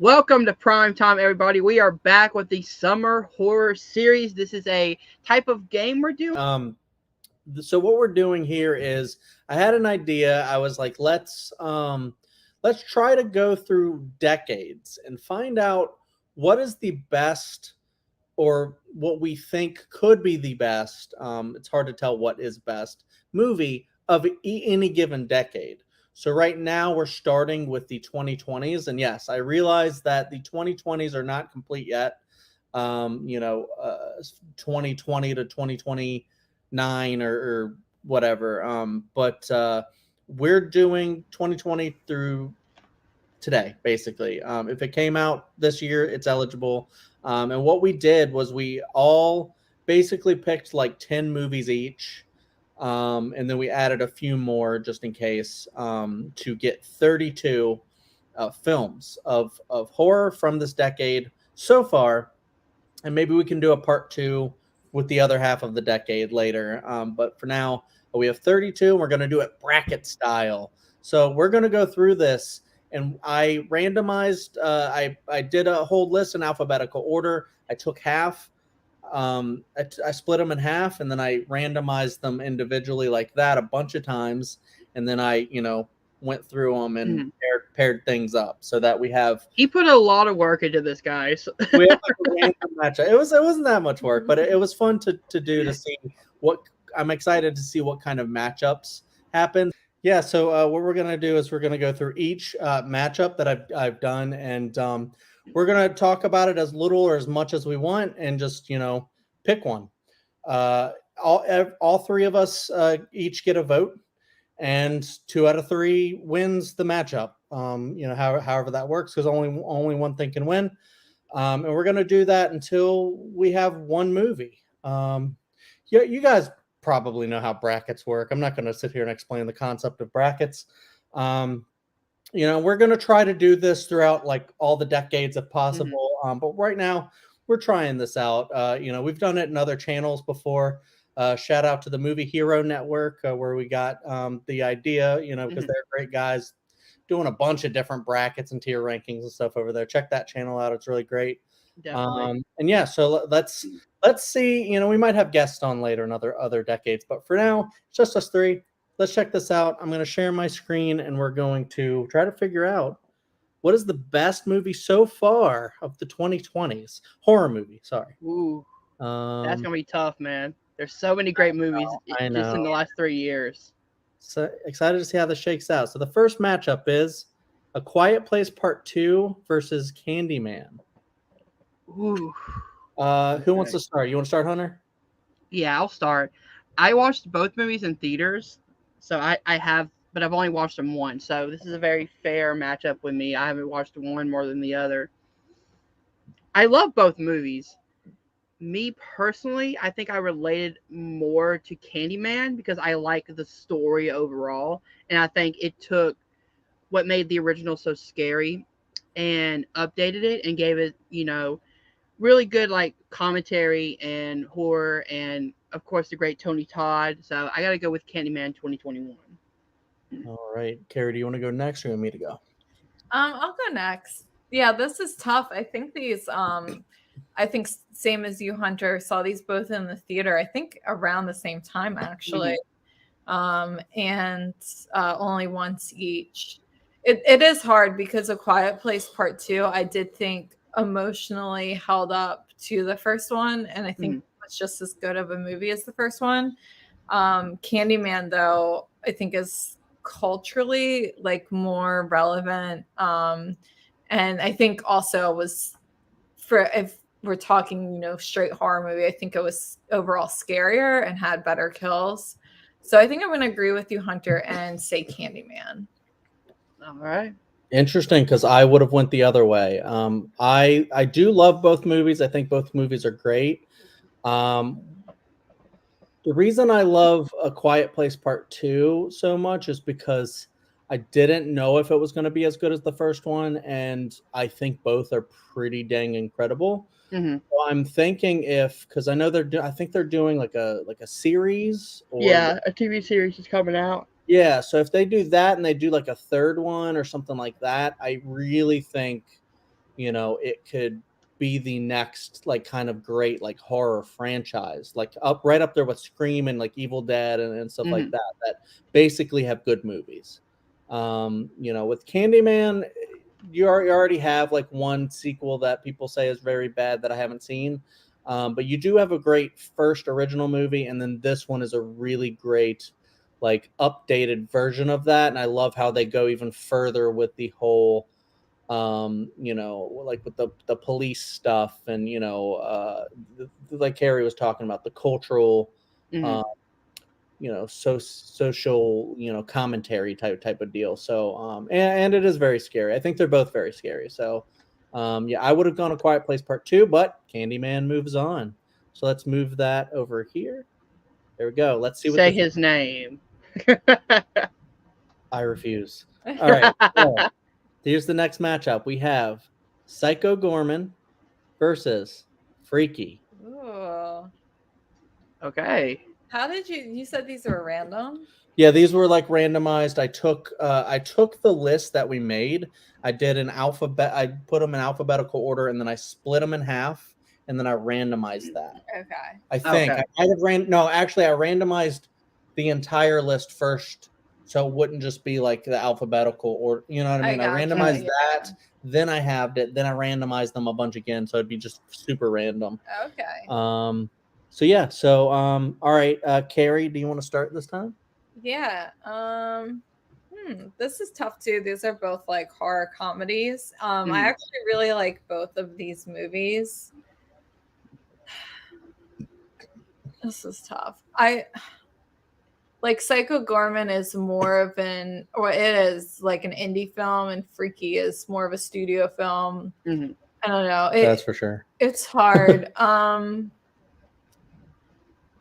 Welcome to Prime Time, everybody. We are back with the Summer Horror Series. This is a type of game we're doing. So what we're doing here is I had an idea. I was like, let's try to go through decades and find out what is the best or what we think could be the best. It's hard to tell what is best movie of any given decade. So right now we're starting with the 2020s, and yes, I realize that the 2020s are not complete yet. 2020 to 2029 or whatever. But we're doing 2020 through today, basically. If it came out this year, it's eligible. And what we did was we all basically picked like 10 movies each. And then we added a few more just in case to get 32 films of horror from this decade so far. And maybe we can do a part two with the other half of the decade later. But for now, we have 32. And we're going to do it bracket style. So we're going to go through this. And I randomized, I did a whole list in alphabetical order. I took half. I split them in half, and then I randomized them individually like that a bunch of times. And then I, went through them and paired things up so that we have. He put a lot of work into this, guys. We have like a random matchup. It wasn't that much work, but it was fun to do to see what. I'm excited to see what kind of matchups happen. Yeah, so what we're gonna do is we're gonna go through each matchup that I've done, and we're gonna talk about it as little or as much as we want, and just pick one. All three of us each get a vote, and 2 out of 3 wins the matchup. However that works, because only one thing can win, and we're gonna do that until we have one movie. You guys probably know how brackets work. I'm not going to sit here and explain the concept of brackets. We're going to try to do this throughout like all the decades if possible. But right now we're trying this out. We've done it in other channels before. Shout out to the Movie Hero Network where we got the idea, because they're great guys doing a bunch of different brackets and tier rankings and stuff over there. Check that channel out. It's really great. Definitely. So let's see. We might have guests on later in other decades, but for now, it's just us three. Let's check this out. I'm going to share my screen, and we're going to try to figure out what is the best movie so far of the 2020s horror movie. Sorry. Ooh, that's gonna be tough, man. There's so many great movies just in the last 3 years. So excited to see how this shakes out. So the first matchup is A Quiet Place Part 2 versus Candyman. Ooh. Who wants to start? You want to start, Hunter? Yeah, I'll start. I watched both movies in theaters, so I have, but I've only watched them once. So this is a very fair matchup with me. I haven't watched one more than the other. I love both movies. Me personally, I think I related more to Candyman because I like the story overall, and I think it took what made the original so scary and updated it and gave it, really good like commentary and horror, and of course the great Tony Todd. So I gotta go with Candyman 2021. All right, Carrie, do you want to go next or you want me to go? I'll go next. Yeah, this is tough. I think these I think same as you, Hunter, saw these both in the theater, I think around the same time actually. And only once each. It is hard because A Quiet Place Part 2, I did think emotionally held up to the first one, and I think it's just as good of a movie as the first one. Candyman, though, I think is culturally like more relevant, and I think also was, for if we're talking straight horror movie, I think it was overall scarier and had better kills. So I think I'm going to agree with you, Hunter, and say Candyman. All right. Interesting, because I would have went the other way. I do love both movies. I think both movies are great. The reason I love A Quiet Place Part 2 so much is because I didn't know if it was going to be as good as the first one, and I think both are pretty dang incredible. So I'm thinking because I know I think they're doing like a series. Yeah, a TV series is coming out. Yeah, so if they do that and they do like a third one or something like that, I really think it could be the next like kind of great like horror franchise, like right up there with Scream and like Evil Dead and stuff like that basically have good movies. With Candyman, you already have like one sequel that people say is very bad that I haven't seen. But you do have a great first original movie, and then this one is a really great like updated version of that. And I love how they go even further with the whole like with the police stuff and like Carrie was talking about, the cultural social commentary type of deal. So and it is very scary. I think they're both very scary. So I would have gone A Quiet Place Part 2, but Candyman moves on. So let's move that over here. There we go. Let's see what Say his name. I refuse. All right. So here's the next matchup. We have Psycho Gorman versus Freaky. Ooh. Okay. How did you said these were random? Yeah, these were like randomized. I took the list that we made. I did an alphabet. I put them in alphabetical order, and then I split them in half, and then I randomized that. Okay. I think Okay. I randomized the entire list first, so it wouldn't just be like the alphabetical order. You know what I mean? I randomized that, then I halved it, then I randomized them a bunch again, so it'd be just super random. Okay. So yeah. So all right, Carrie, do you want to start this time? Yeah. This is tough too. These are both like horror comedies. I actually really like both of these movies. This is tough. I like Psycho Gorman is more of it is like an indie film, and Freaky is more of a studio film. I don't know. That's for sure. It's hard.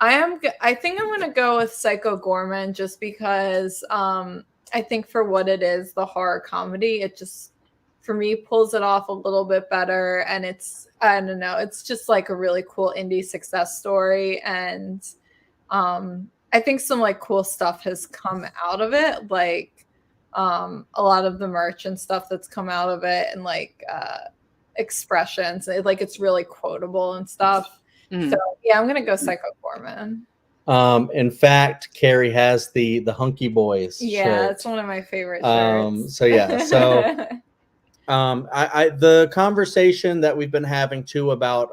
I think I'm gonna go with Psycho Gorman just because I think for what it is, the horror comedy, it just for me pulls it off a little bit better, and I don't know, it's just like a really cool indie success story, and I think some like cool stuff has come out of it, like a lot of the merch and stuff that's come out of it, and like expressions, it's really quotable and stuff. So yeah, I'm gonna go Psycho Gorman. In fact, Carrie has the Hunky Boys. Yeah, shirt. it's one of my favorite shirts. So yeah, so the conversation that we've been having too about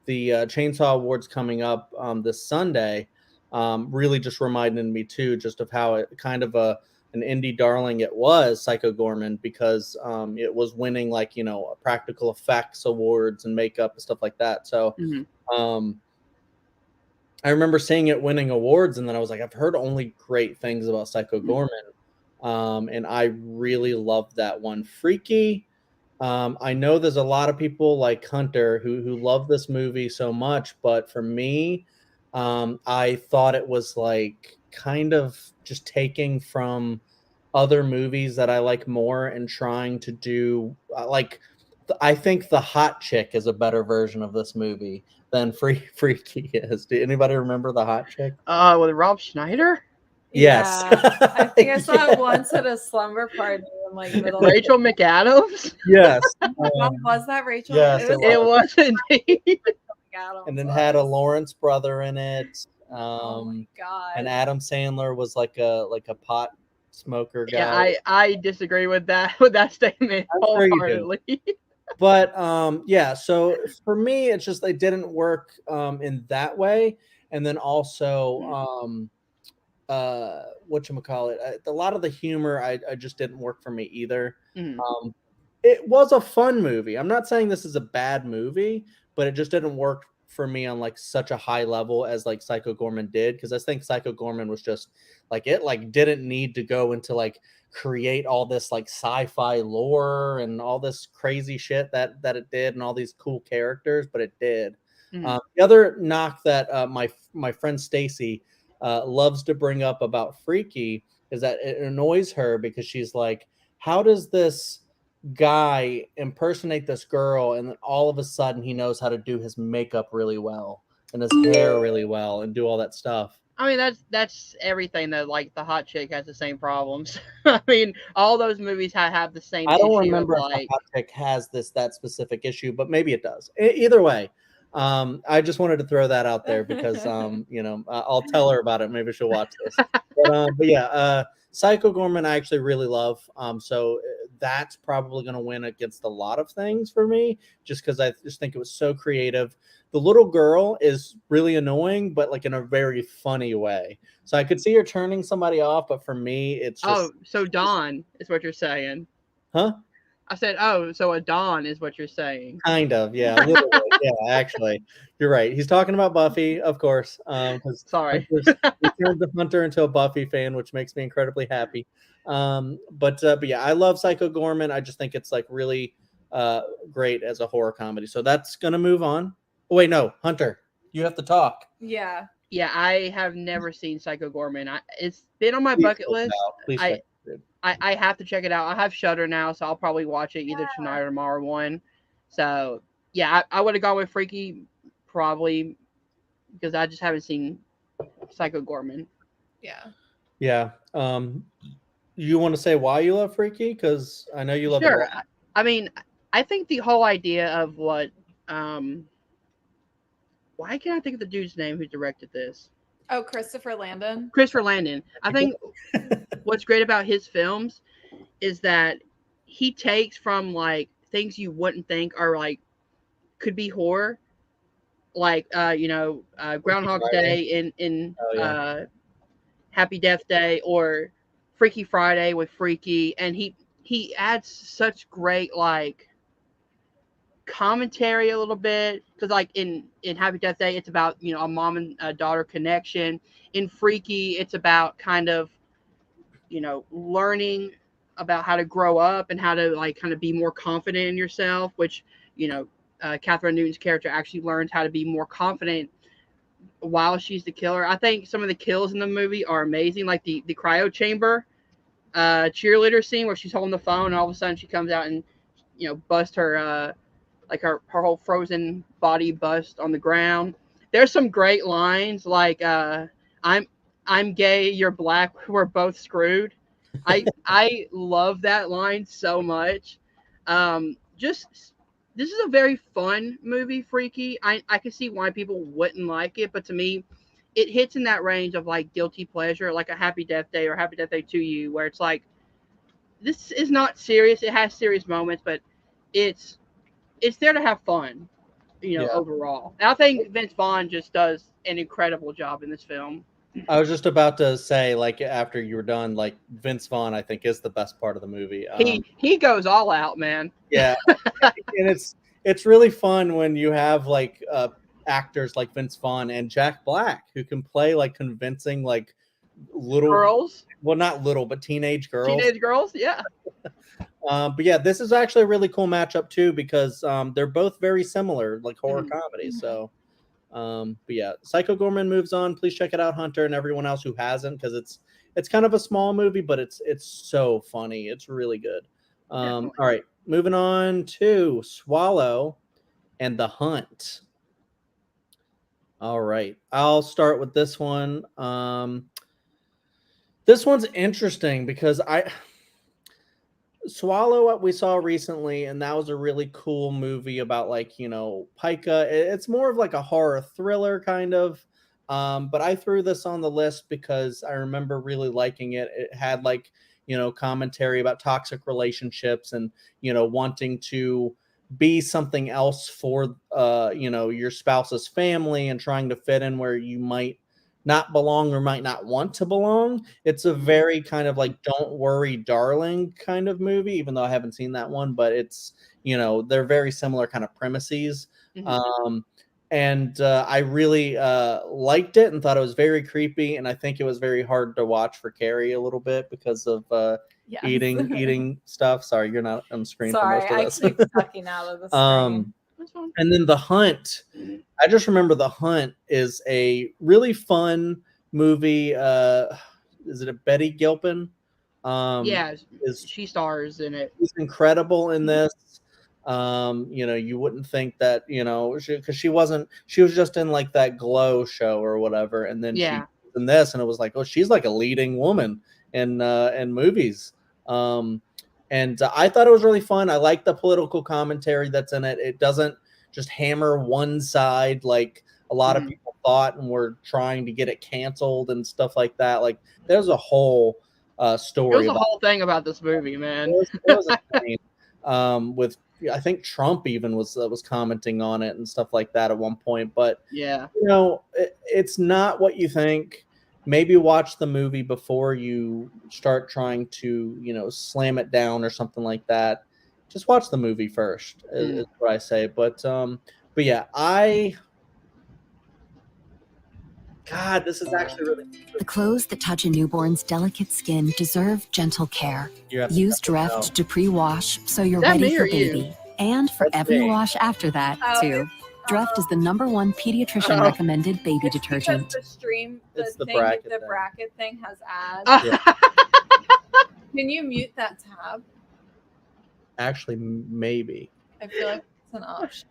the Chainsaw Awards coming up this Sunday really just reminded me too just of how it kind of an indie darling it was, Psycho Gorman, because it was winning like practical effects awards and makeup and stuff like that. So I remember seeing it winning awards, and then I was like, I've heard only great things about Psycho Gorman, and I really loved that one. Freaky, I know there's a lot of people like Hunter who love this movie so much, but for me, I thought it was like kind of just taking from other movies that I like more and trying to do I think The Hot Chick is a better version of this movie than Freaky is. Do anybody remember The Hot Chick? With Rob Schneider? Yes. Yeah. I think I saw it once at a slumber party in like middle Rachel McAdams? Yes. Was that Rachel? Yes, it was indeed. And then had a Lawrence brother in it. Oh my God. And Adam Sandler was like a pot smoker guy. Yeah, I disagree with that statement wholeheartedly. But yeah, so for me, it's just they didn't work in that way. And then also whatchamacallit, a lot of the humor I just didn't work for me either. It was a fun movie. I'm not saying this is a bad movie, but it just didn't work for me on like such a high level as like Psycho Gorman did, because I think Psycho Gorman was just like it like didn't need to go into like create all this like sci-fi lore and all this crazy shit that it did and all these cool characters, but it did. The other knock that my friend Stacy loves to bring up about Freaky is that it annoys her because she's like, how does this guy impersonate this girl and then all of a sudden he knows how to do his makeup really well and his hair really well and do all that stuff? I mean, that's everything that like the hot chick has the same problems. I mean, all those movies have the same I don't issue of remember if the like, hot chick has that specific issue, but maybe it does. Either way, I just wanted to throw that out there because I'll tell her about it. Maybe she'll watch this. But yeah, Psycho Gorman I actually really love. So that's probably going to win against a lot of things for me, just because I just think it was so creative. The little girl is really annoying, but like in a very funny way. So I could see her turning somebody off, but for me, it's just oh, so Dawn is what you're saying. huh. I said, oh, so a Dawn is what you're saying. Kind of, yeah, a little bit. Yeah, actually, you're right. He's talking about Buffy, of course, because Sorry. he turned the Hunter into a Buffy fan, which makes me incredibly happy. But yeah, I love Psycho Gorman. I just think it's like really great as a horror comedy. So that's gonna move on. Oh, wait, no, Hunter, you have to talk. Yeah. Yeah, I have never seen Psycho Gorman. It's been on my Please bucket check it list. out. Please I, check it out. I have to check it out. I have Shutter now, so I'll probably watch it either tonight or tomorrow one. So yeah, I would have gone with Freaky probably because I just haven't seen Psycho Gorman. Yeah. Yeah. You want to say why you love Freaky? Because I know you love it a Sure. lot. I mean, I think the whole idea of what why can't I think of the dude's name who directed this? Oh, Christopher Landon. Christopher Landon. I think what's great about his films is that he takes from like things you wouldn't think are like could be horror, like Groundhog's Friday. Day in Oh yeah. Happy Death Day or Freaky Friday with Freaky, and he adds such great like commentary a little bit because like in Happy Death Day it's about a mom and a daughter connection. In Freaky it's about kind of learning about how to grow up and how to like kind of be more confident in yourself, which Catherine Newton's character actually learns how to be more confident while she's the killer. I think some of the kills in the movie are amazing, like the cryo chamber cheerleader scene where she's holding the phone and all of a sudden she comes out and bust her like her whole frozen body bust on the ground. There's some great lines like I'm gay, you're black, we're both screwed. I love that line so much. Just this is a very fun movie, Freaky. I can see why people wouldn't like it, but to me, it hits in that range of like guilty pleasure, like a Happy Death Day or Happy Death Day 2U, where it's like this is not serious. It has serious moments, but it's it's there to have fun, Yeah. overall. And I think Vince Vaughn just does an incredible job in this film. I was just about to say, like, after you were done, like Vince Vaughn, I think is the best part of the movie. He goes all out, man. Yeah, and it's really fun when you have like actors like Vince Vaughn and Jack Black who can play like convincing like little Girls, well, not little, but teenage girls. yeah. But yeah, this is actually a really cool matchup too because they're both very similar, like horror comedies. So, but yeah, Psycho Gorman moves on. Please check it out, Hunter, and everyone else who hasn't, because it's kind of a small movie, but it's so funny. It's really good. All right, moving on to Swallow and The Hunt. All right, I'll start with this one. This one's interesting because Swallow what we saw recently, and that was a really cool movie about like Pica. It's more of like a horror thriller kind of, but I threw this on the list because I remember really liking it. It had like commentary about toxic relationships and wanting to be something else for your spouse's family and trying to fit in where you might not belong or might not want to belong. It's a very kind of like Don't Worry Darling kind of movie, even though I haven't seen that one, but it's they're very similar kind of premises. And I really liked it and thought it was very creepy, and I think it was very hard to watch for Carrie a little bit because of Yes. eating stuff. Sorry, you're not on the screen Sorry, for most I of this. keep sucking out of the screen. And then The Hunt, I just remember The Hunt is a really fun movie. Is it a Betty Gilpin? Yeah, she stars in it. She's incredible in this. You wouldn't think that, because she was just in like that Glow show or whatever, and then she in this, and it was like, oh, she's like a leading woman in movies. And I thought it was really fun. I like the political commentary that's in it. It doesn't just hammer one side like a lot of people thought and were trying to get it canceled and stuff like that. Like there's a whole story. It was a whole thing about this movie, man. It was insane. With I think Trump even was commenting on it and stuff like that at one point. But yeah, it's not what you think. Maybe watch the movie before you start trying to, slam it down or something like that. Just watch the movie first, is what I say. But yeah, God, this is actually really. The clothes that touch a newborn's delicate skin deserve gentle care. Use Dreft to pre-wash so you're ready for baby. And for every wash after that, too. Dreft is the #1 pediatrician recommended baby detergent. The bracket thing has ads. Yeah. Can you mute that tab? Actually, maybe. I feel like it's an option.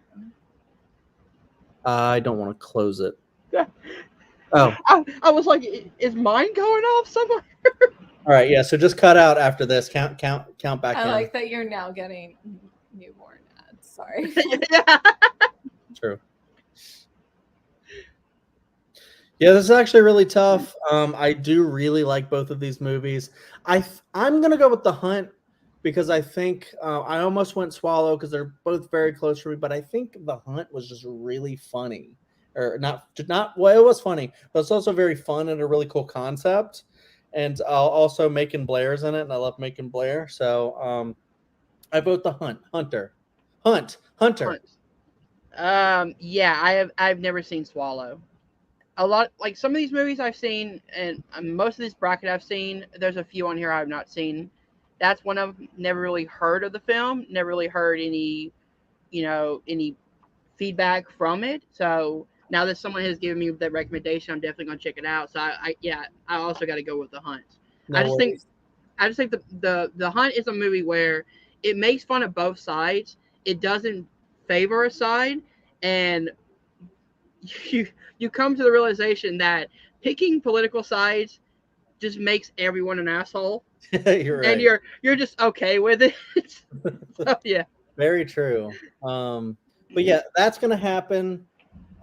I don't want to close it. Oh. I was like, is mine going off somewhere? All right, yeah. So just cut out after this. Count back. I like that you're now getting newborn ads. Sorry. Yeah. True. Yeah, this is actually really tough. I do really like both of these movies. I'm gonna go with The Hunt because I think I almost went Swallow because they're both very close for me. But I think The Hunt was just really funny, or not. Well, it was funny, but it's also very fun and a really cool concept. And also Macon Blair's in it, and I love Macon Blair. So I vote The Hunt. Hunter. Yeah, I've never seen Swallow. A lot, like some of these movies I've seen, and most of this bracket I've seen. There's a few on here I've not seen. That's one of them. Never really heard of the film. Never really heard any feedback from it. So now that someone has given me that recommendation, I'm definitely gonna check it out. So I also got to go with The Hunt. I just think the Hunt is a movie where it makes fun of both sides. It doesn't favor a side, and you come to the realization that picking political sides just makes everyone an asshole. You're right. And you're just okay with it. So, yeah. Very true. But yeah, that's gonna happen.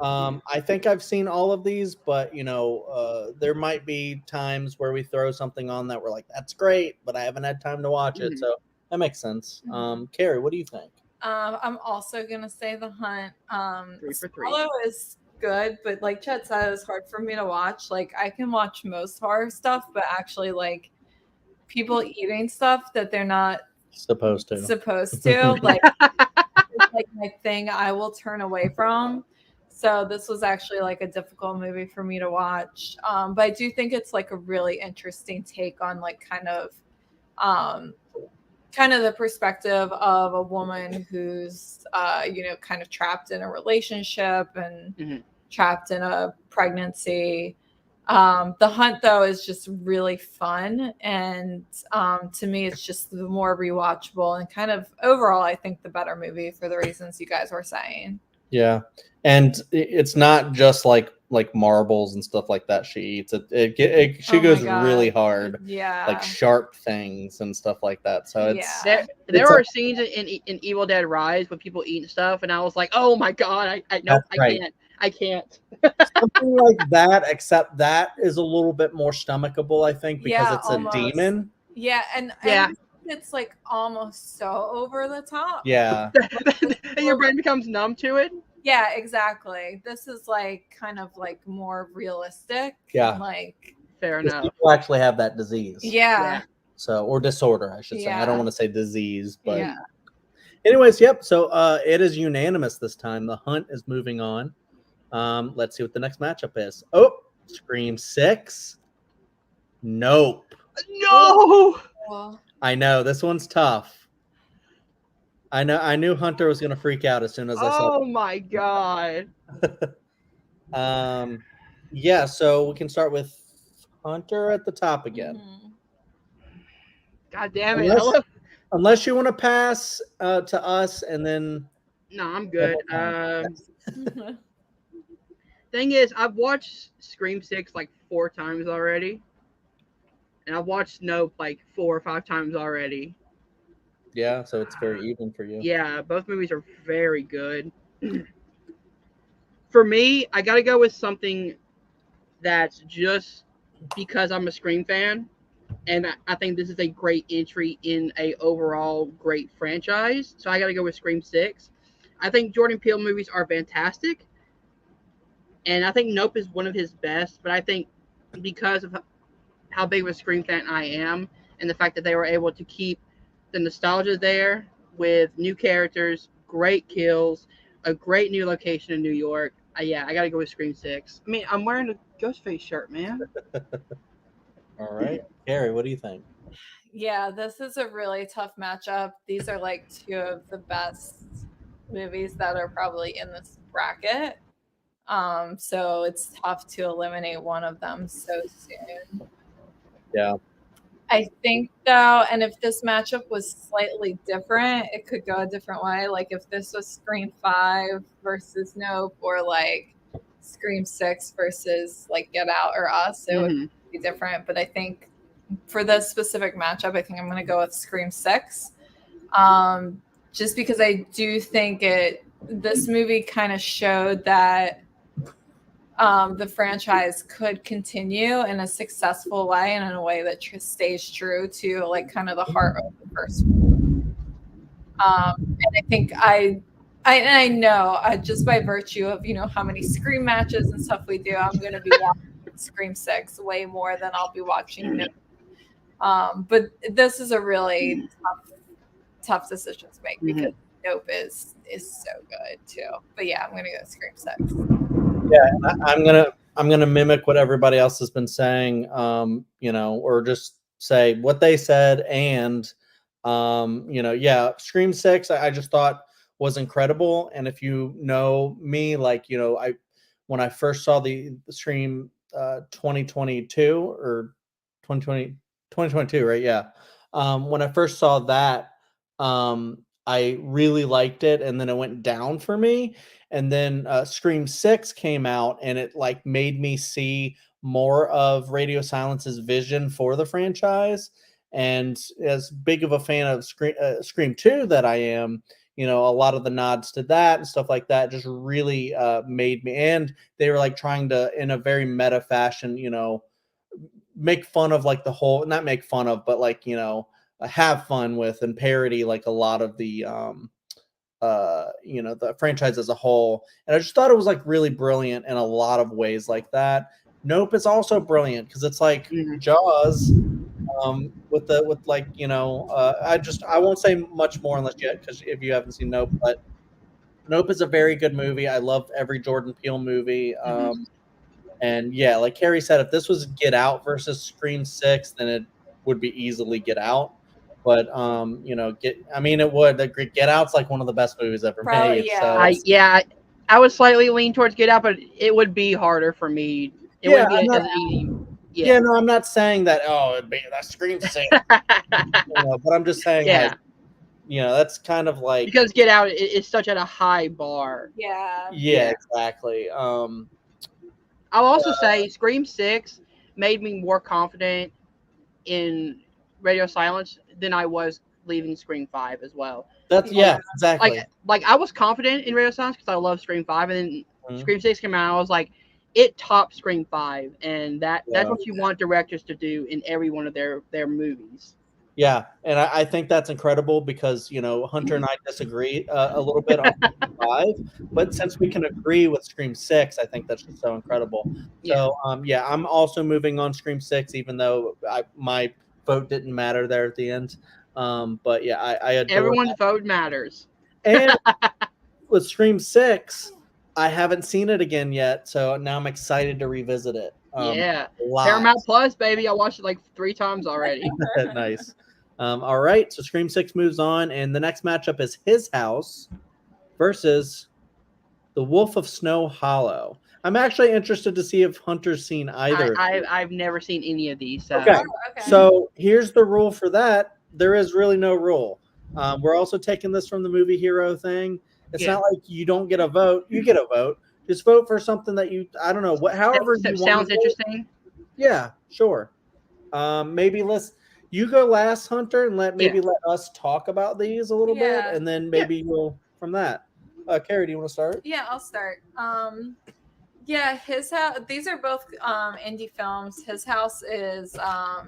I think I've seen all of these, but there might be times where we throw something on that we're like, that's great, but I haven't had time to watch it. So that makes sense. Carrie, what do you think? I'm also gonna say The Hunt. 3 for 3. Swallow is good, but like Chet said, it was hard for me to watch. Like I can watch most horror stuff, but actually like people eating stuff that they're not supposed to like it's like my thing I will turn away from. So this was actually like a difficult movie for me to watch. But I do think it's like a really interesting take on like kind of the perspective of a woman who's kind of trapped in a relationship and trapped in a pregnancy. The Hunt though is just really fun, and to me it's just the more rewatchable and kind of overall I think the better movie for the reasons you guys were saying. Yeah, and it's not just like marbles and stuff like that she eats. She goes really hard. Yeah, like sharp things and stuff like that. So it's there are scenes in Evil Dead Rise with people eating stuff, and I was like, oh my god, I can't. Something like that, except that is a little bit more stomachable, I think, because it's almost. A demon. Yeah, and it's like almost so over the top. Yeah. And your brain becomes numb to it. Yeah, exactly. This is like kind of like more realistic. Yeah. Like fair enough. People actually have that disease. Yeah. So, or disorder, I should say. I don't want to say disease, but anyways, yep. So it is unanimous this time. The Hunt is moving on. Let's see what the next matchup is. Oh, Scream 6. Nope. No. I know this one's tough. I knew Hunter was gonna freak out as soon as I saw. Oh my god. Yeah. So we can start with Hunter at the top again. God damn it! Unless you want to pass to us, and then. No, I'm good. Thing is, I've watched Scream 6 like 4 times already. And I've watched Nope like 4 or 5 times already. Yeah, so it's very even for you. Yeah, both movies are very good. For me, I got to go with something that's just because I'm a Scream fan. And I think this is a great entry in a overall great franchise. So I got to go with Scream 6. I think Jordan Peele movies are fantastic. And I think Nope is one of his best. But I think because of how big of a Scream fan I am and the fact that they were able to keep the nostalgia there with new characters, great kills, a great new location in New York. Yeah, I got to go with Scream 6. I mean, I'm wearing a Ghostface shirt, man. All right. Carrie, what do you think? Yeah, this is a really tough matchup. These are like two of the best movies that are probably in this bracket. So it's tough to eliminate one of them so soon. Yeah. I think though, and if this matchup was slightly different, it could go a different way. Like if this was Scream 5 versus Nope, or like Scream 6 versus like Get Out or Us, it would be different. But I think for this specific matchup, I think I'm going to go with Scream 6. Just because I do think this movie kind of showed that the franchise could continue in a successful way and in a way that stays true to like kind of the heart of the first one. And I think I know just by virtue of, you know, how many Scream matches and stuff we do, I'm going to be watching Scream 6 way more than I'll be watching Nope. But this is a really tough decision to make because Nope is so good too. But yeah, I'm going to go Scream 6. Yeah, I'm gonna mimic what everybody else has been saying, you know, or just say what they said, and you know, yeah, Scream 6 I just thought was incredible. And if you know me, like, you know, when I first saw the Scream 2022 or 2022, right? Yeah. When I first saw that, I really liked it, and then it went down for me. And then Scream 6 came out, and it like made me see more of Radio Silence's vision for the franchise. And as big of a fan of Scream 2 that I am, you know, a lot of the nods to that and stuff like that just really made me. And they were like trying to, in a very meta fashion, you know, make fun of like the whole, not make fun of, but like, you know, have fun with and parody like a lot of the you know, the franchise as a whole. And I just thought it was like really brilliant in a lot of ways like that. Nope is also brilliant because it's like Jaws, with like, you know, I won't say much more unless yet, because if you haven't seen Nope, but Nope is a very good movie. I love every Jordan Peele movie. And yeah, like Carrie said, if this was Get Out versus Scream 6, then it would be easily Get Out. But you know, it would. Get Out's like one of the best movies ever made. Yeah. So I would slightly lean towards Get Out, but it would be harder for me. It wouldn't be as easy. Yeah, no, I'm not saying that. Oh, it'd be that Scream 6. You know, but I'm just saying, like, you know, that's kind of like because Get Out is such at a high bar. Yeah, exactly. I'll also say Scream 6 made me more confident in Radio Silence than I was leaving Scream 5 as well. That's exactly. Like I was confident in Radio Silence because I love Scream 5, and then Scream 6 came out. I was like, it topped Scream 5, and that's what you want directors to do in every one of their movies. Yeah, and I think that's incredible because, you know, Hunter and I disagree a little bit on Scream 5, but since we can agree with Scream 6, I think that's just so incredible. So, I'm also moving on Scream 6, even though my vote didn't matter there at the end. But yeah, I adore everyone's vote matters. And with Scream 6, I haven't seen it again yet, so now I'm excited to revisit it. Paramount Plus, baby. I watched it like 3 times already. Nice. All right, so Scream 6 moves on, and the next matchup is His House versus The Wolf of Snow Hollow. I'm actually interested to see if Hunter's seen either. I've never seen any of these. So. Okay. So here's the rule for that. There is really no rule. We're also taking this from the Movie Hero thing. It's not like you don't get a vote. You get a vote. Just vote for something that I don't know. However you want. Sounds interesting. Yeah, sure. Maybe you go last, Hunter, and let us talk about these a little bit, and then maybe we'll from that. Carrie, do you want to start? Yeah, I'll start. Yeah, His House. These are both indie films. His House is a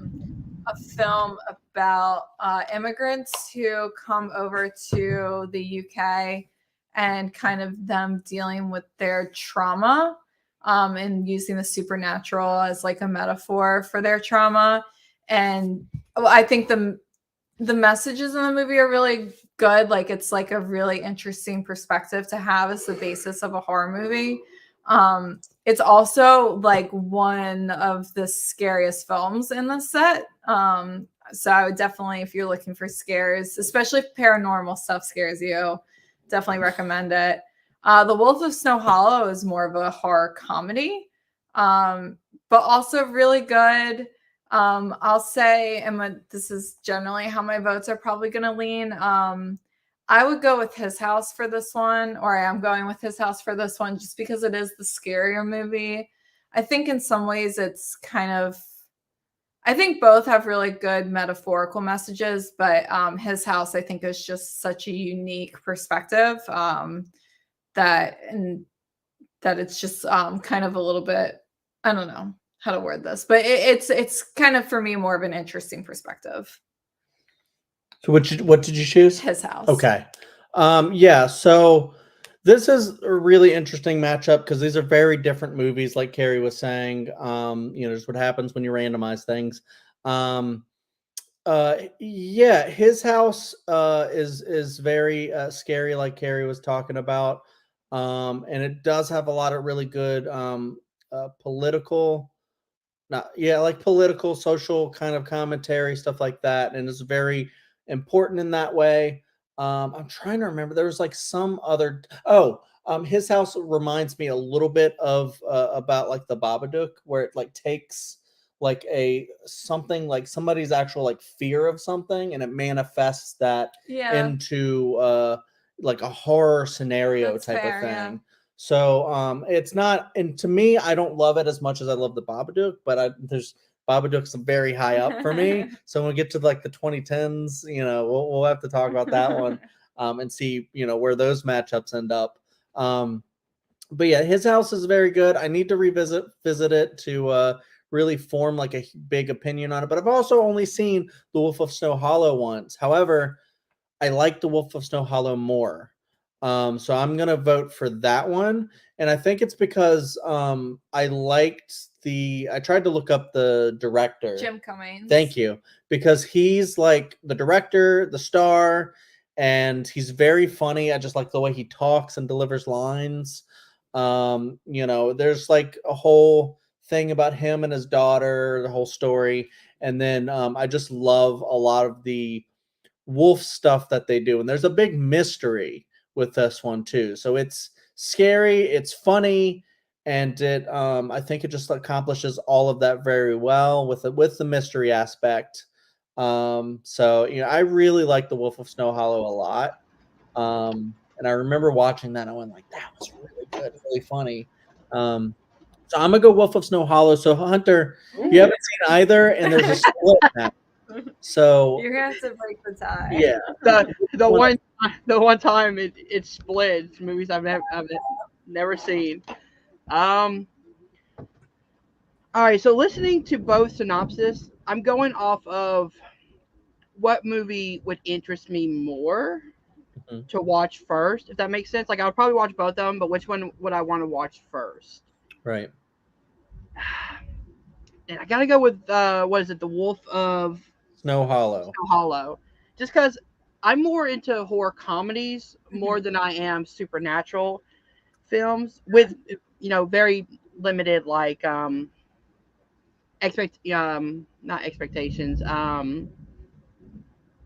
film about immigrants who come over to the UK and kind of them dealing with their trauma and using the supernatural as like a metaphor for their trauma. And I think the messages in the movie are really good. Like it's like a really interesting perspective to have as the basis of a horror movie. It's also like one of the scariest films in the set. So I would definitely, if you're looking for scares, especially if paranormal stuff scares you, definitely recommend it. The Wolf of Snow Hollow is more of a horror comedy, but also really good. I'll say, this is generally how my votes are probably going to lean. I would go with His House for this one, or I am going with His House for this one, just because it is the scarier movie. I think in some ways it's I think both have really good metaphorical messages, but His House, I think, is just such a unique perspective that it's just kind of a little bit, I don't know how to word this, but it's kind of, for me, more of an interesting perspective. So what did you choose? His House. Okay. Yeah, so this is a really interesting matchup because these are very different movies, like Carrie was saying. Just what happens when you randomize things. Yeah, His House is very scary, like Carrie was talking about. And it does have a lot of really good political, political, social kind of commentary, stuff like that, and it's very important in that way. I'm trying to remember. There was like some other. His House reminds me a little bit of about like the Babadook, where it like takes like something like somebody's actual like fear of something, and it manifests that into like a horror scenario type of thing. Yeah. So it's not, and to me, I don't love it as much as I love the Babadook, but there's Babadook's very high up for me. So when we get to like the 2010s, we'll have to talk about that one and see, where those matchups end up. But yeah, His House is very good. I need to visit it to really form like a big opinion on it. But I've also only seen The Wolf of Snow Hollow once. However, I like The Wolf of Snow Hollow more. So I'm going to vote for that one. And I think it's because I tried to look up the director. Jim Cummings. Thank you. Because he's like the director, the star, and he's very funny. I just like the way he talks and delivers lines. There's like a whole thing about him and his daughter, the whole story. And then I just love a lot of the wolf stuff that they do. And there's a big mystery with this one too. So it's scary, it's funny, and it I think it just accomplishes all of that very well with the mystery aspect. So I really like The Wolf of Snow Hollow a lot. And I remember watching that and I went like, that was really good, really funny. So I'm gonna go Wolf of Snow Hollow. So Hunter, you haven't seen either, and there's a split now. So you're gonna have to break the tie. Yeah. The one time it split. It's movies I've never seen. All right, so listening to both synopsis, I'm going off of what movie would interest me more to watch first, if that makes sense. Like I would probably watch both of them, but which one would I want to watch first? Right. And I gotta go with what is it? The Wolf of Snow Hollow. Just because I'm more into horror comedies more than I am supernatural films with very limited like not expectations.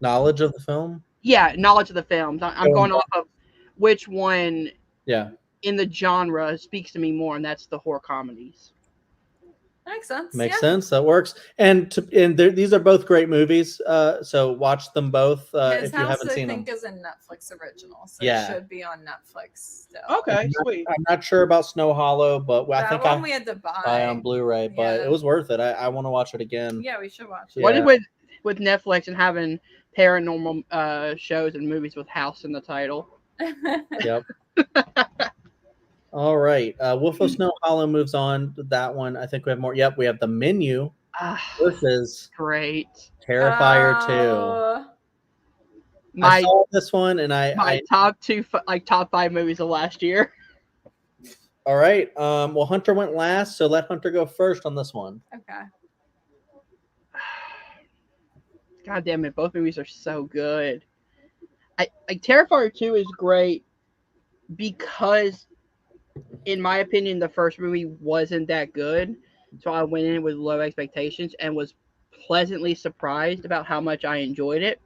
Knowledge of the film? Yeah, knowledge of the films. I'm going off of which one in the genre speaks to me more, and that's the horror comedies. Makes sense. Makes sense. That works. And these are both great movies. So watch them both if you haven't seen them. I think is a Netflix original, so Yeah. it should be on Netflix still. Okay, sweet. I'm not sure about Snow Hollow, but I think we had to buy on Blu-ray, but it was worth it. I want to watch it again. Yeah, we should watch it. What is with Netflix and having paranormal shows and movies with house in the title? Yep. All right. Wolf of Snow Hollow moves on to that one. I think we have more. Yep, we have The Menu versus great Terrifier 2. I saw this one, and my top 5 movies of last year. All right. Well, Hunter went last, so let Hunter go first on this one. Okay. God damn it! Both movies are so good. Terrifier 2 is great because, in my opinion, the first movie wasn't that good. So I went in with low expectations and was pleasantly surprised about how much I enjoyed it.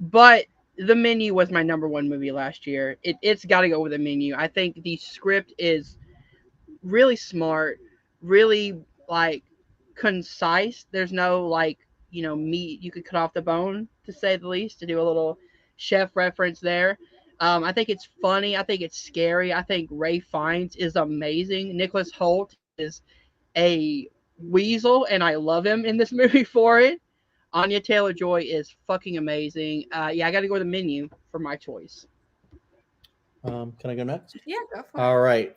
But The Menu was my number 1 movie last year. It's got to go with The Menu. I think the script is really smart, really concise. There's no meat you could cut off the bone, to say the least, to do a little chef reference there. I think it's funny. I think it's scary. I think Ray Fiennes is amazing. Nicholas Hoult is a weasel, and I love him in this movie for it. Anya Taylor-Joy is fucking amazing. I got to go with The Menu for my choice. Can I go next? Yeah, go for it. All right.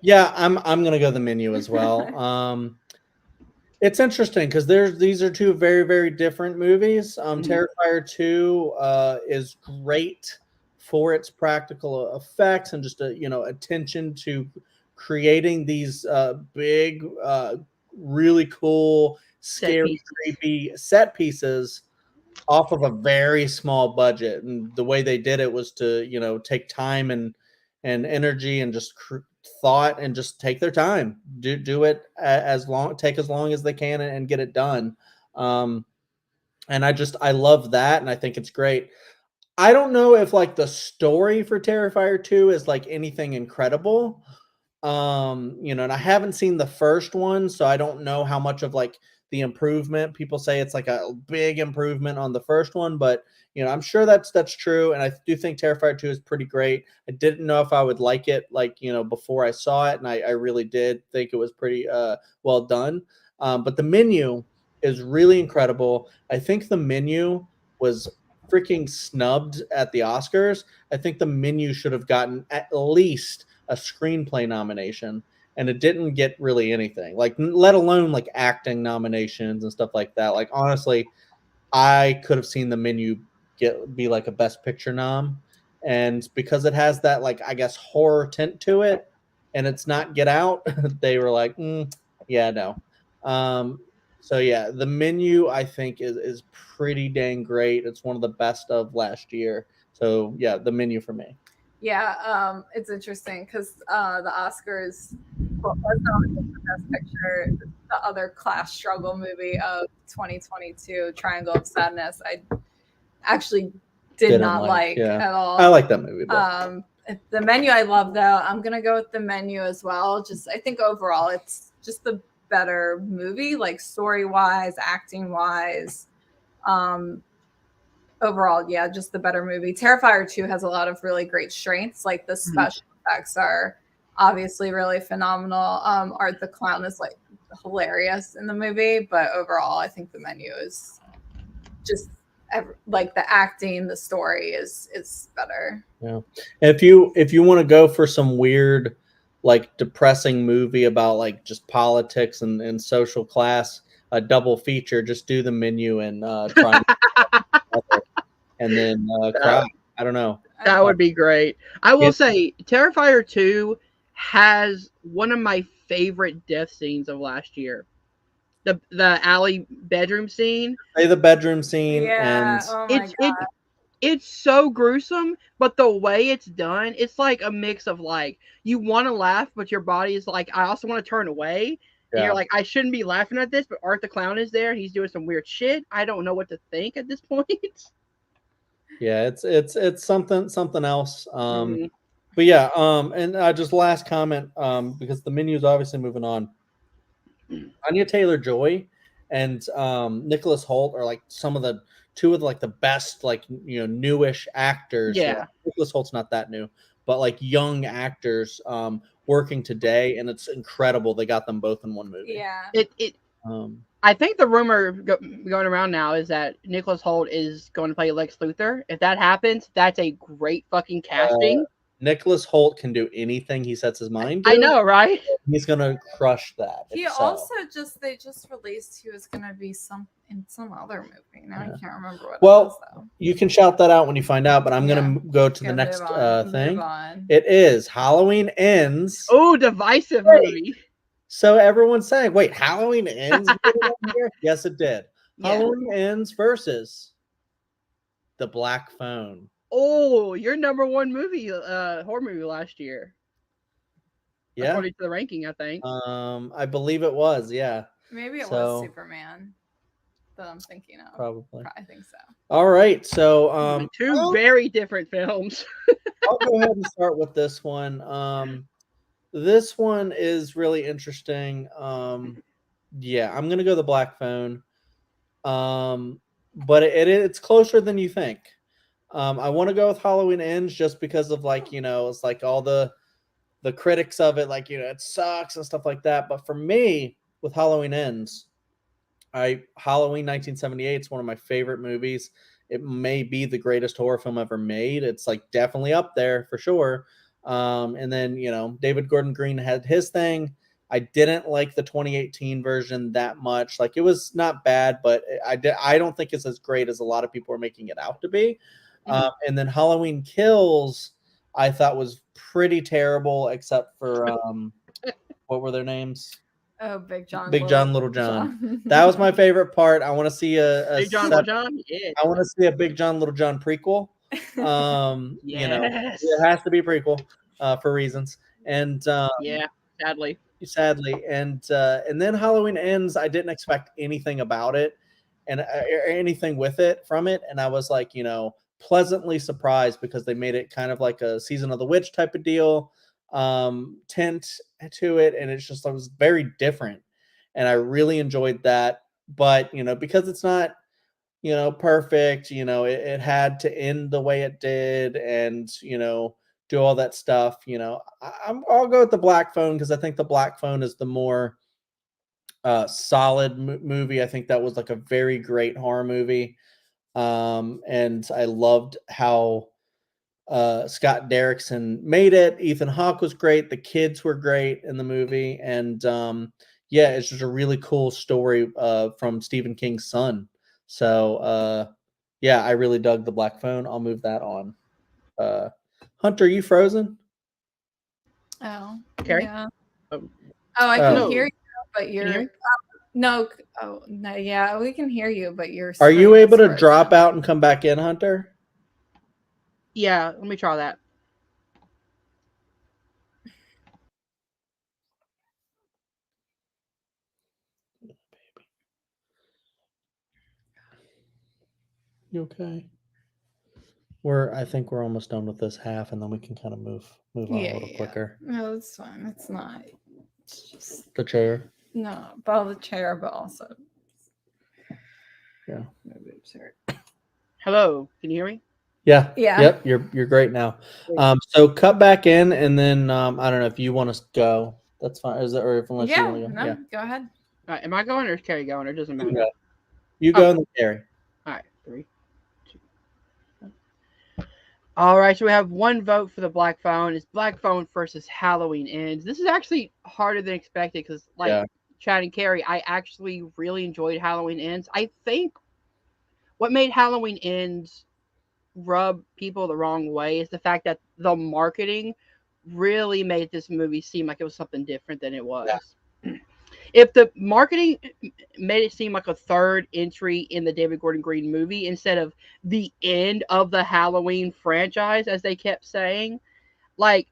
Yeah, I'm gonna go The Menu as well. It's interesting because these are two very, very different movies. Terrifier 2 is great for its practical effects and just attention to creating these big, really cool, scary, creepy set pieces off of a very small budget. And the way they did it was to take time and energy and just thought and just take their time, do it take as long as they can and get it done. And I love that, and I think it's great. I don't know if the story for Terrifier 2 is anything incredible. And I haven't seen the first one, so I don't know how much of the improvement. People say it's a big improvement on the first one, but I'm sure that's true, and I do think Terrifier 2 is pretty great. I didn't know if I would like it before I saw it, and I really did think it was pretty well done. But The Menu is really incredible. I think The Menu was freaking snubbed at the Oscars. I think The Menu should have gotten at least a screenplay nomination, and it didn't get really anything, let alone acting nominations and stuff like that. Honestly, I could have seen The Menu be a Best Picture nom, and because it has that I guess horror tint to it, and it's not Get Out, they were yeah, no. So yeah, The Menu I think is pretty dang great. It's one of the best of last year. So yeah, The Menu for me. Yeah, it's interesting because the Oscars was nominated for Best Picture. The other class struggle movie of 2022, Triangle of Sadness, I actually did not like at all. I like that movie. But... The Menu I love, though. I'm gonna go with The Menu as well. I think overall it's just the better movie, story wise, acting wise. Overall, yeah, just the better movie. Terrifier 2 has a lot of really great strengths. The special effects are obviously really phenomenal. Art the Clown is hilarious in the movie, but overall, I think The Menu is just the acting, the story is better. Yeah, if you want to go for some weird, depressing movie about just politics and social class, a double feature, just do The Menu and try. And then cry. I don't know. That would be great. I will say Terrifier 2 has one of my favorite death scenes of last year. The alley bedroom scene. The bedroom scene. Yeah. And it's so gruesome, but the way it's done, it's a mix of you want to laugh, but your body is I also want to turn away. And you're I shouldn't be laughing at this, but Art the Clown is there. He's doing some weird shit. I don't know what to think at this point. Yeah, it's something else. But yeah, and just last comment, because The Menu is obviously moving on. Anya Taylor-Joy and Nicholas Hoult are like two of like the best, like, you know, newish actors. Yeah. You know, Nicholas Holt's not that new, but like young actors working today, and it's incredible they got them both in one movie. Yeah. I think the rumor going around now is that Nicholas Hoult is going to play Lex Luthor. If that happens, that's a great fucking casting. Nicholas Hoult can do anything he sets his mind to. I know, right? He's gonna crush that. He also they just released he was gonna be in some other movie. Now I can't remember what it was, though. You can shout that out when you find out, but I'm gonna go to the next thing. It is Halloween Ends. Oh, divisive movie. So everyone's saying, wait, Halloween Ends? Yes, it did. Yeah. Halloween Ends versus The Black Phone. Oh, your number one movie, horror movie last year. Yeah. According to the ranking, I think. I believe it was, yeah. Maybe it was Superman that I'm thinking of. Probably. I think so. All right. So two very different films. I'll go ahead and start with this one. This one is really interesting. Yeah, I'm gonna go The Black Phone. But it's closer than you think. I want to go with Halloween Ends just because of, like, you know, it's like all the critics of it, like, you know, it sucks and stuff like that. But for me, with Halloween Ends, Halloween 1978 is one of my favorite movies. It may be the greatest horror film ever made. It's like definitely up there for sure. And then, you know, David Gordon Green had his thing. I didn't like the 2018 version that much. Like, it was not bad, but I don't think it's as great as a lot of people are making it out to be. And then Halloween Kills, I thought was pretty terrible, except for what were their names? Oh, Big John, Little John. That was my favorite part. I want to see a Big John, Little John. Yeah. I want to see a Big John, Little John prequel. Yes. You know, it has to be a prequel for reasons. And yeah, sadly. And then Halloween Ends. I didn't expect anything about it and anything with it from it, and I was like, you know, pleasantly surprised because they made it kind of like a Season of the Witch type of deal, tint to it, and it was very different, and I really enjoyed that. But, you know, because it's not, you know, perfect, you know, it had to end the way it did, and, you know, do all that stuff. You know, I'll go with The Black Phone because I think The Black Phone is the more solid movie. I think that was like a very great horror movie. And I loved how Scott Derrickson made it. Ethan Hawke was great. The kids were great in the movie. And yeah, it's just a really cool story from Stephen King's son. So yeah, I really dug The Black Phone. I'll move that on. Hunter, are you frozen? Oh, Carrie? yeah. Oh, I can hear you, but you're... Can you no. Oh, no, yeah, we can hear you, but you're... Are you able to drop out and come back in, Hunter? Yeah, let me try that. You okay? I think we're almost done with this half, and then we can kind of move on a little quicker. No, it's fine. It's not. It's just the chair. No, about the chair, but also. Yeah. Hello, can you hear me? Yeah. Yeah. Yep. You're great now. So cut back in, and then I don't know if you want to go. That's fine. Is it, or if unless you want to go? No, go ahead. All right, am I going or is Carrie going? It doesn't matter. You go and then Carrie. All right, 3, 2, 1. All right, so we have one vote for The Black Phone. It's Black Phone versus Halloween Ends. This is actually harder than expected because, like Chad and Carrie, I actually really enjoyed Halloween Ends. I think what made Halloween Ends rub people the wrong way is the fact that the marketing really made this movie seem like it was something different than it was. Yeah. If the marketing made it seem like a third entry in the David Gordon Green movie instead of the end of the Halloween franchise, as they kept saying, like,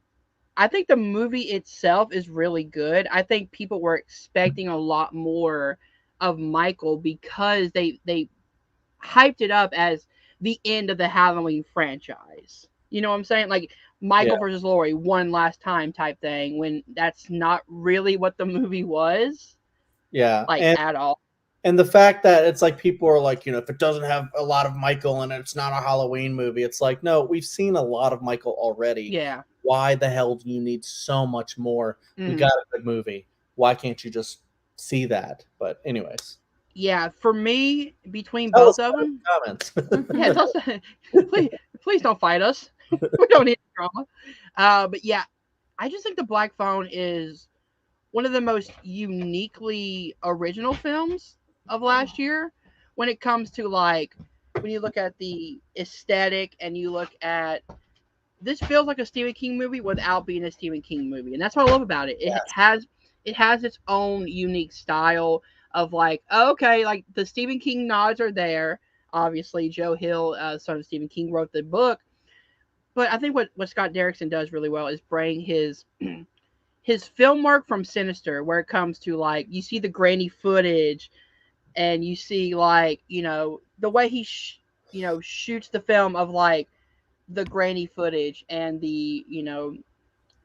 I think the movie itself is really good. I think people were expecting a lot more of Michael because they hyped it up as the end of the Halloween franchise. You know what I'm saying? Like Michael versus Laurie, one last time type thing, when that's not really what the movie was. Yeah. like at all. And the fact that it's like people are like, if it doesn't have a lot of Michael in it, it's not a Halloween movie. It's like, no, we've seen a lot of Michael already. Yeah. Why the hell do you need so much more? We got a good movie. Why can't you just see that? But anyways. Yeah, for me, between both of them. Comments. please don't fight us. We don't need drama. But yeah, I just think The Black Phone is one of the most uniquely original films of last year when it comes to like when you look at the aesthetic and you look at this feels like a Stephen King movie without being a Stephen King movie, and that's what I love about it. It has its own unique style of like, okay, like the Stephen King nods are there. Obviously, Joe Hill, son of Stephen King, wrote the book, but I think what Scott Derrickson does really well is bring his film work from Sinister, where it comes to like you see the grainy footage, and you see like the way he shoots the film of like the grainy footage and the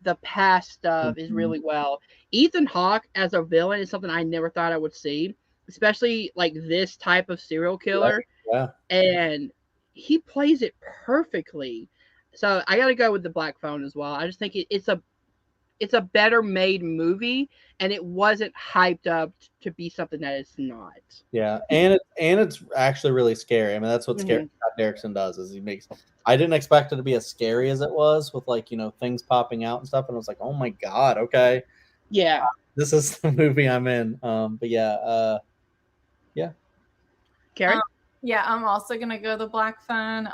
the past stuff is really well. Ethan Hawke as a villain is something I never thought I would see, especially like this type of serial killer. Yeah. And he plays it perfectly. So I got to go with The Black Phone as well. I just think it's a better made movie, and it wasn't hyped up to be something that it's not. Yeah, and it's actually really scary. I mean, that's what Scott Derrickson does. Is he makes. I didn't expect it to be as scary as it was, with like things popping out and stuff. And I was like, oh my god, okay, yeah, this is the movie I'm in. But yeah, Carrie. Yeah, I'm also gonna go The Black Phone.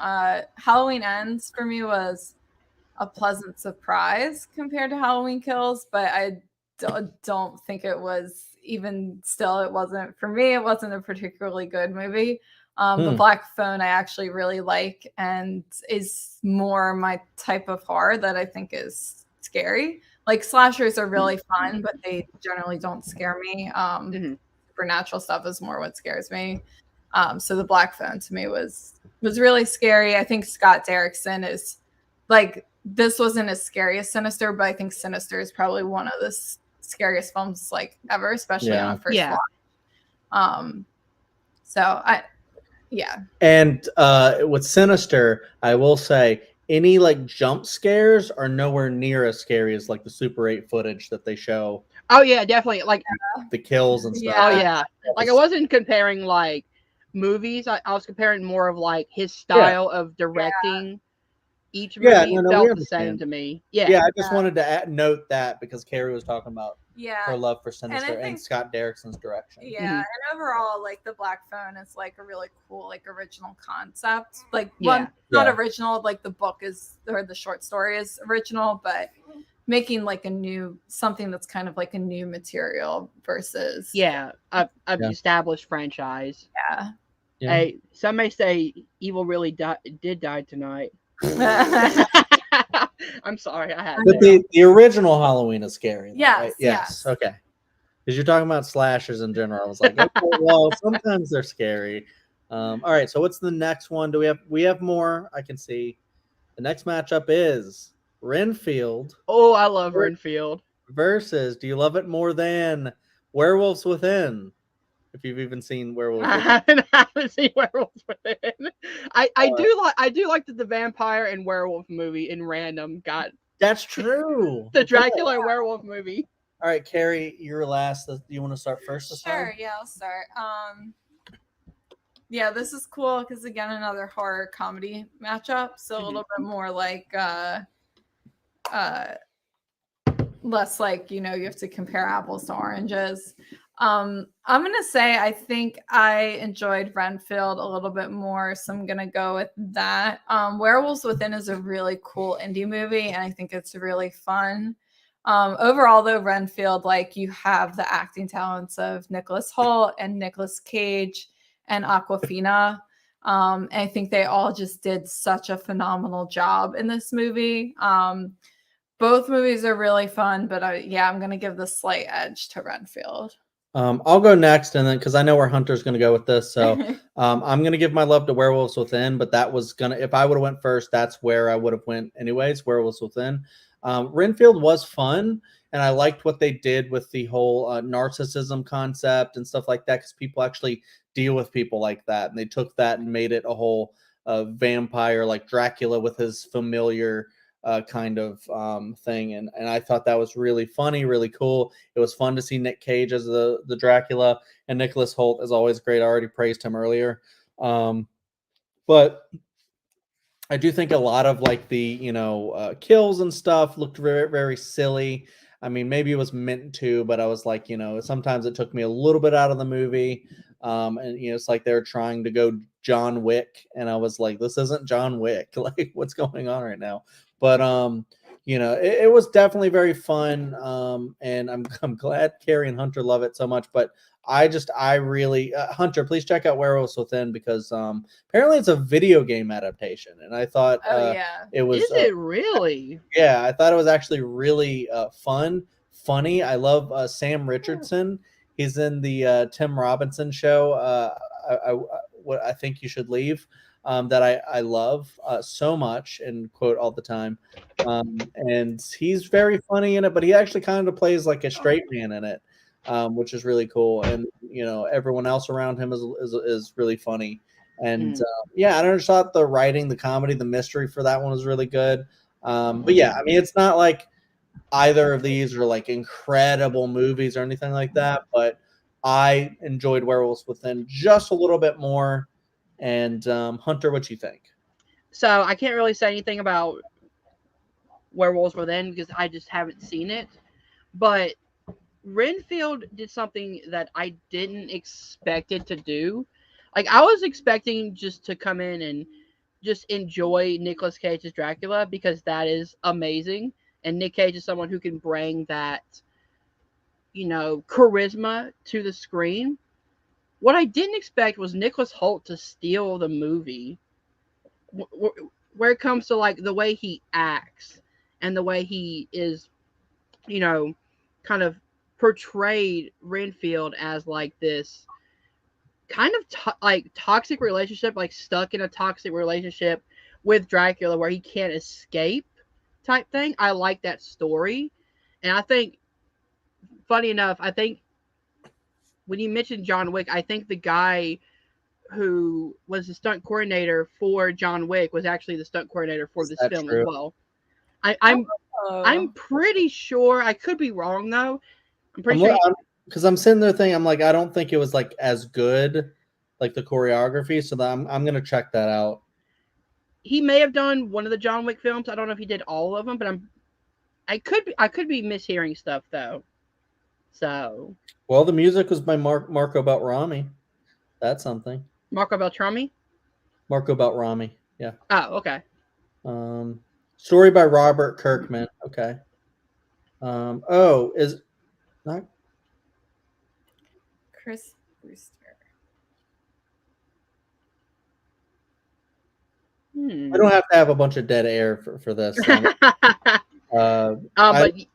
Halloween Ends for me was a pleasant surprise compared to Halloween Kills, but I don't think it was even still. It wasn't for me. It wasn't a particularly good movie. The Black Phone I actually really like and is more my type of horror that I think is scary. Like slashers are really fun, but they generally don't scare me. Supernatural stuff is more what scares me. So The Black Phone to me was really scary. I think Scott Derrickson is like, this wasn't as scary as Sinister, but I think Sinister is probably one of the scariest films like ever, especially on a first watch. And with Sinister, I will say any like jump scares are nowhere near as scary as like the Super 8 footage that they show. Oh yeah, definitely. Like the kills and stuff. Oh yeah. Like I wasn't comparing like movies. I was comparing more of like his style of directing. Each movie felt the same to me. Yeah, I just wanted to note that because Carrie was talking about her love for Sinister and Scott Derrickson's direction. Yeah, and overall, like The Black Phone is like a really cool, like original concept. Like not original, like the book is or the short story is original, but making like something that's kind of like a new material versus an established franchise. Yeah. Hey, some may say Evil really did die tonight. I'm sorry, I had. But the original Halloween is scary. Yes, right? Yes. Okay. Because you're talking about slashers in general. I was like, okay, well, sometimes they're scary. All right. So what's the next one? We have more? I can see. The next matchup is Renfield. Oh, I love Renfield. Versus, do you love it more than Werewolves Within? If you've even seen Werewolves Within. I haven't seen Werewolves Within. I do like that the vampire and werewolf movie in random got. That's true. The Dracula and werewolf movie. All right, Carrie, you're last. Do you want to start first? Sure. Yeah, I'll start. Yeah, this is cool because again, another horror comedy matchup. So a little bit more like less like you have to compare apples to oranges. I'm gonna say I think I enjoyed Renfield a little bit more, so I'm gonna go with that. Werewolves Within is a really cool indie movie, and I think it's really fun. Overall, though, Renfield, like you have the acting talents of Nicholas Hoult and Nicolas Cage and Awkwafina. And I think they all just did such a phenomenal job in this movie. Both movies are really fun, but I'm gonna give the slight edge to Renfield. I'll go next, and then because I know where Hunter's going to go with this, so I'm going to give my love to Werewolves Within. But that was if I would have went first, that's where I would have went anyways. Werewolves Within. Renfield was fun. And I liked what they did with the whole narcissism concept and stuff like that, because people actually deal with people like that. And they took that and made it a whole vampire, like Dracula with his familiar kind of thing. And I thought that was really funny, really cool. It was fun to see Nick Cage as the Dracula, and Nicholas Hoult is always great. I already praised him earlier. But I do think a lot of like the, kills and stuff looked very, very silly. I mean, maybe it was meant to, but I was like, sometimes it took me a little bit out of the movie. And, it's like they're trying to go John Wick. And I was like, this isn't John Wick. Like, what's going on right now? But, it was definitely very fun. And I'm glad Carrie and Hunter love it so much. But I really, Hunter, please check out Werewolves Within, because apparently it's a video game adaptation. And I thought it was. Is it really? Yeah, I thought it was actually really funny. I love Sam Richardson. He's in the Tim Robinson show. I think you should leave. That I love so much and quote all the time. And he's very funny in it, but he actually kind of plays like a straight man in it, which is really cool. And everyone else around him is really funny. And I just thought the writing, the comedy, the mystery for that one was really good. But yeah, I mean, it's not like either of these are like incredible movies or anything like that, but I enjoyed Werewolves Within just a little bit more. And Hunter, what you think? So I can't really say anything about Werewolves Within because I just haven't seen it. But Renfield did something that I didn't expect it to do. Like, I was expecting just to come in and just enjoy Nicolas Cage's Dracula, because that is amazing. And Nick Cage is someone who can bring that, charisma to the screen. What I didn't expect was Nicholas Hoult to steal the movie, where it comes to like the way he acts and the way he is, kind of portrayed Renfield as like this kind of toxic relationship, like stuck in a toxic relationship with Dracula where he can't escape type thing. I like that story. And I think, funny enough, I think when you mentioned John Wick, I think the guy who was the stunt coordinator for John Wick was actually the stunt coordinator for this film true? As well. I'm pretty sure. I could be wrong though. I'm pretty sure because I'm sitting there thinking, I'm like, I don't think it was like as good, like the choreography. So I'm gonna check that out. He may have done one of the John Wick films. I don't know if he did all of them, but I could be mishearing stuff though. So. Well, the music was by Marco Beltrami. That's something. Marco Beltrami? Marco Beltrami. Yeah. Oh, okay. Story by Robert Kirkman. Okay. Is not Chris Brewster. I don't have to have a bunch of dead air for this. But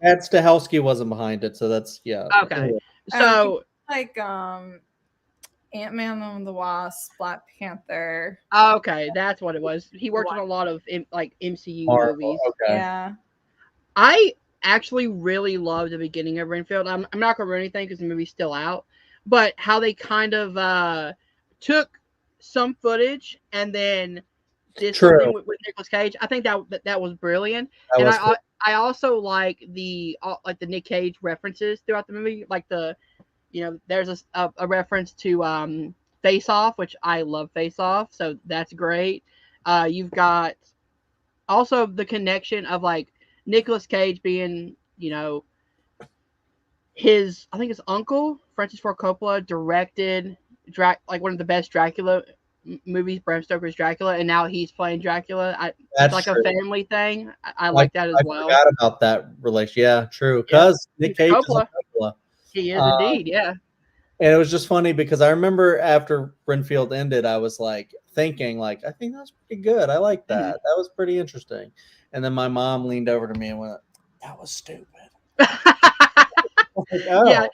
Ed Stahelski wasn't behind it, so that's Okay. Anyway. So like Ant-Man and the Wasp, Black Panther. Okay, that's what it was. He worked on a lot of like MCU movies. Okay. Yeah. I actually really loved the beginning of Renfield. I'm not gonna ruin anything because the movie's still out, but how they kind of took some footage and then did something with Nicolas Cage. I think that was brilliant. I also like the Nick Cage references throughout the movie, like there's a reference to Face Off, which I love Face Off, so that's great. You've got also the connection of like Nicolas Cage being, I think his uncle, Francis Ford Coppola, directed like one of the best Dracula movies, Bram Stoker's Dracula, and now he's playing Dracula. It's like true. A family thing. I like that as well. I forgot about that relation. Yeah, true. Because Nick Cage is Coppola. He is indeed, yeah. And it was just funny because I remember after Renfield ended, I was like thinking, like, I think that's pretty good. I like that. That was pretty interesting. And then my mom leaned over to me and went, "That was stupid." Like, oh. Yeah,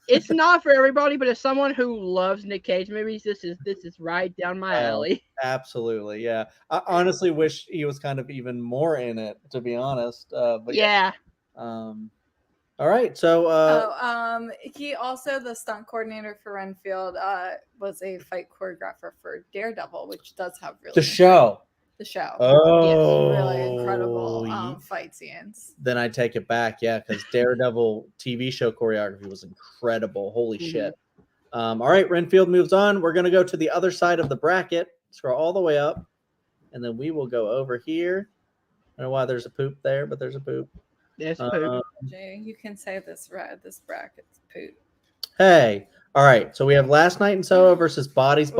it's not for everybody, but as someone who loves Nick Cage movies, this is right down my alley. Absolutely, yeah. I honestly wish he was kind of even more in it, to be honest. But yeah. All right, so he also, the stunt coordinator for Renfield, was a fight choreographer for Daredevil, which does have really the show. Oh, really incredible fight scenes. Then I take it back, yeah, because Daredevil TV show choreography was incredible. Holy shit! All right, Renfield moves on. We're gonna go to the other side of the bracket. Scroll all the way up, and then we will go over here. I don't know why there's a poop there, but there's a poop. There's poop. Jay, you can say this bracket's poop. Hey, all right. So we have Last Night in Soho versus Bodies.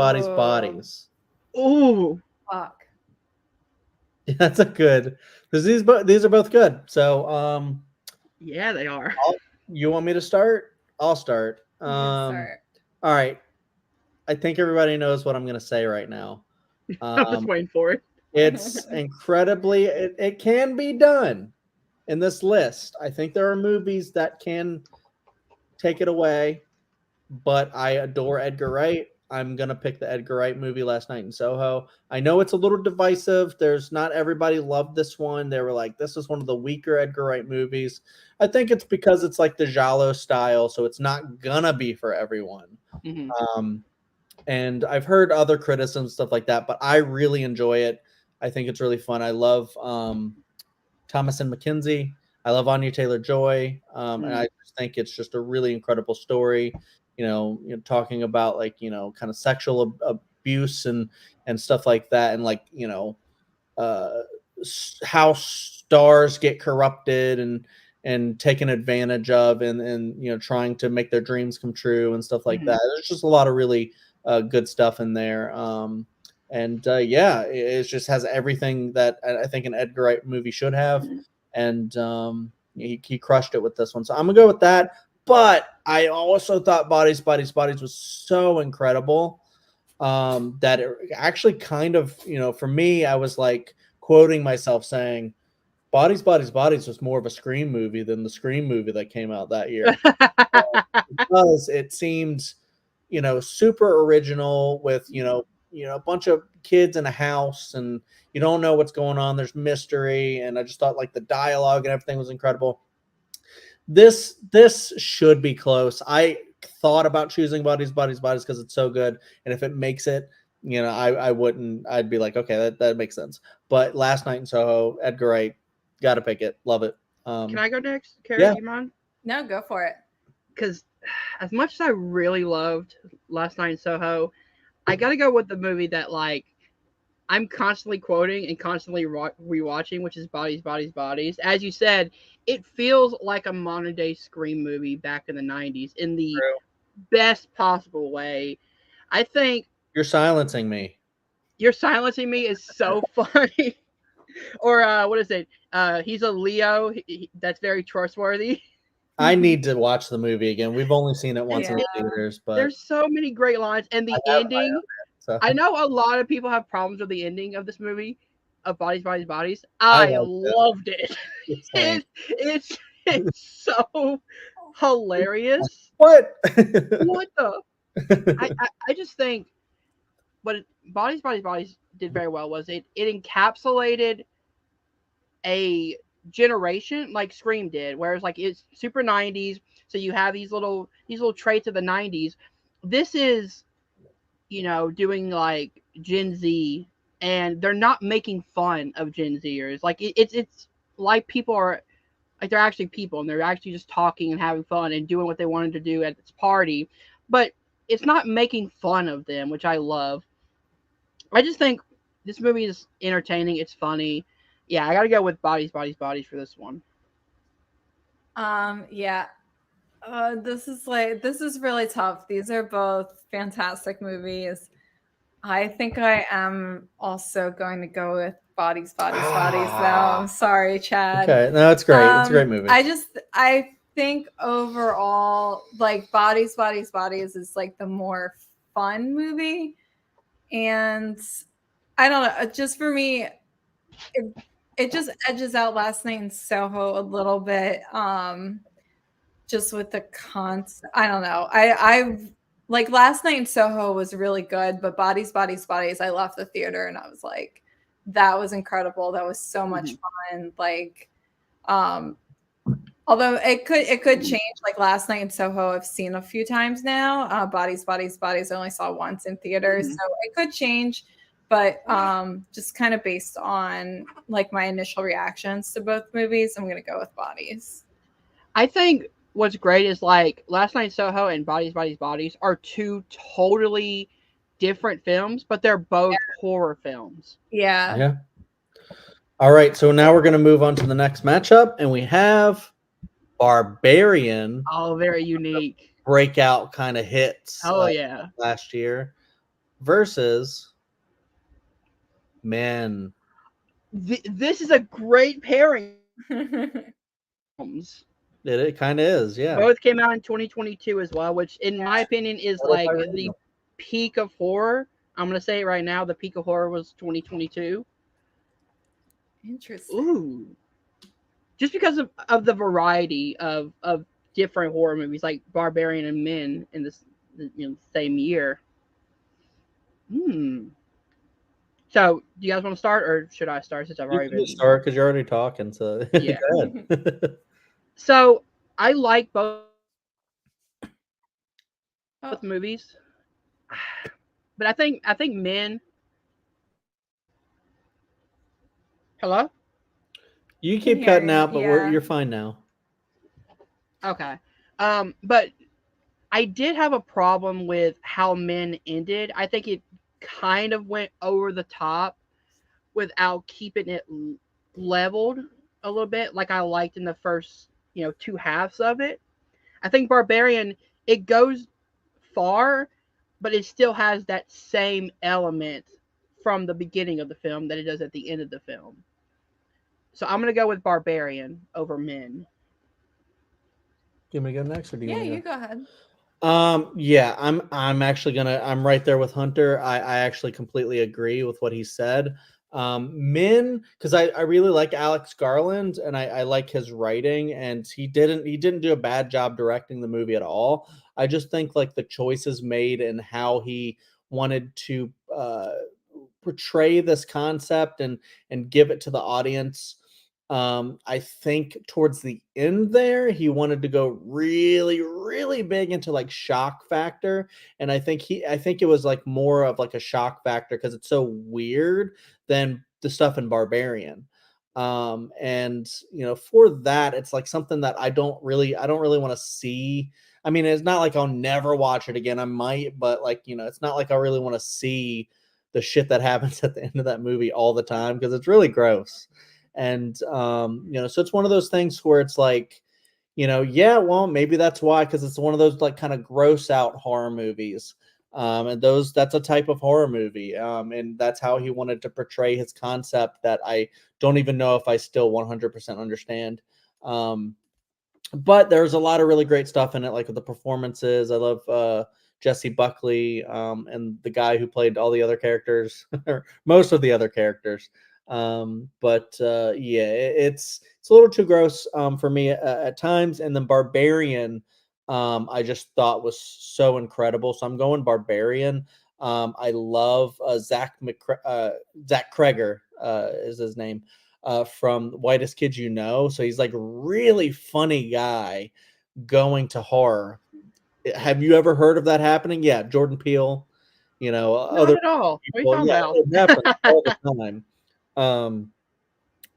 Ooh, fuck. Yeah, that's a good. Because these are both good. So yeah, they are. You want me to start? I'll start. Start. All right. I think everybody knows what I'm going to say right now. I was waiting for it. It's incredibly. It can be done. In this list, I think there are movies that can take it away, but I adore Edgar Wright. I'm going to pick the Edgar Wright movie Last Night in Soho. I know it's a little divisive. There's not everybody loved this one. They were like, this is one of the weaker Edgar Wright movies. I think it's because it's like the giallo style, so it's not going to be for everyone. And I've heard other criticisms, stuff like that, but I really enjoy it. I think it's really fun. I love Thomas and McKenzie. I love Anya Taylor-Joy. And I just think it's just a really incredible story, talking about like, kind of sexual abuse and stuff like that. And like, how stars get corrupted and taken advantage of and trying to make their dreams come true and stuff like that. There's just a lot of really good stuff in there. Yeah, it just has everything that I think an Edgar Wright movie should have. And he crushed it with this one. So I'm going to go with that. But I also thought Bodies was so incredible that it actually kind of, for me, I was like quoting myself saying, Bodies was more of a Scream movie than the Scream movie that came out that year. Because it seemed, super original with, a bunch of kids in a house and you don't know what's going on. There's mystery. And I just thought like the dialogue and everything was incredible. This should be close. I thought about choosing Bodies because it's so good. And if it makes it, I wouldn't, I'd be like, okay, that makes sense. But Last Night in Soho, Edgar Wright, got to pick it. Love it. Can I go next? Carrie, yeah. Do you mind? No, go for it. Because as much as I really loved Last Night in Soho, I got to go with the movie that like I'm constantly quoting and constantly rewatching, which is Bodies. As you said, it feels like a modern day Scream movie back in the 90s in the best possible way. I think You're Silencing Me. You're Silencing Me is so funny. Or what is it? He's a Leo. That's very trustworthy. I need to watch the movie again. We've only seen it once in the theaters, but there's so many great lines, and the ending. I know a lot of people have problems with the ending of this movie, of Bodies. I loved it. It's so hilarious. What the? I just think what Bodies did very well was it encapsulated a generation like Scream did, whereas like it's super 90s, so you have these little traits of the 90s. This is doing like Gen Z, and they're not making fun of Gen Zers. Like it's like people are like they're actually people, and they're actually just talking and having fun and doing what they wanted to do at this party, but it's not making fun of them, which I love. I just think this movie is entertaining. It's funny. Yeah, I gotta go with Bodies for this one. Yeah. This is really tough. These are both fantastic movies. I think I am also going to go with Bodies though. I'm sorry, Chad. Okay, no, it's great. It's a great movie. I think overall, like Bodies is like the more fun movie. And I don't know, just for me, it just edges out Last Night in Soho a little bit. Just with the I don't know. I like Last Night in Soho was really good, but Bodies, I left the theater and I was like, that was incredible. That was so much fun. Like, Although it could change. Like last night in Soho, I've seen a few times now. Bodies. I only saw once in theaters, so it could change. But just kind of based on like my initial reactions to both movies, I'm gonna go with Bodies. I think what's great is like Last Night in Soho and Bodies are two totally different films, but they're both horror films. Yeah. Yeah. All right, so now we're going to move on to the next matchup, and we have Barbarian. Oh, very unique. Breakout kind of hits. Oh, yeah. Last year versus Men. This is a great pairing. It kind of is, yeah. Both came out in 2022 as well, which in my opinion is like the peak of horror. I'm going to say it right now. The peak of horror was 2022. Interesting. Ooh. Just because of the variety of different horror movies like Barbarian and Men in this same year. So, do you guys want to start, or should I start since I've already been? Start because you're already talking. So yeah. Go ahead. So I like both movies, but I think Men. Hello. You keep cutting out, but you're fine now. Okay. But I did have a problem with how Men ended. I think it kind of went over the top without keeping it leveled a little bit like I liked in the first, two halves of it. I think Barbarian, it goes far, but it still has that same element from the beginning of the film that it does at the end of the film. So I'm going to go with Barbarian over Men. Do you want me to go next, or do you? Yeah, you go ahead. Yeah, I'm actually I'm right there with Hunter. I actually completely agree with what he said. Men, because I really like Alex Garland and I like his writing, and he didn't do a bad job directing the movie at all. I just think like the choices made and how he wanted to portray this concept and give it to the audience. I think towards the end there, he wanted to go really, really big into like shock factor. And I think it was like more of like a shock factor because it's so weird than the stuff in Barbarian. And for that, it's like something that I don't really want to see. I mean, it's not like I'll never watch it again. I might, but like, it's not like I really want to see the shit that happens at the end of that movie all the time because it's really gross. And so it's one of those things where it's like, yeah, well, maybe that's why, because it's one of those like kind of gross out horror movies. And that's a type of horror movie. And that's how he wanted to portray his concept that I don't even know if I still 100% understand. But there's a lot of really great stuff in it, like with the performances. I love Jesse Buckley and the guy who played all the other characters, or most of the other characters. But yeah, it's a little too gross for me at times. And then Barbarian, I just thought was so incredible. So I'm going Barbarian. I love Zach Kreger is his name. From Whitest Kids You Know. So he's like a really funny guy going to horror. Have you ever heard of that happening? Yeah, Jordan Peele, Not other at all. people. What are you talking It happens all the time.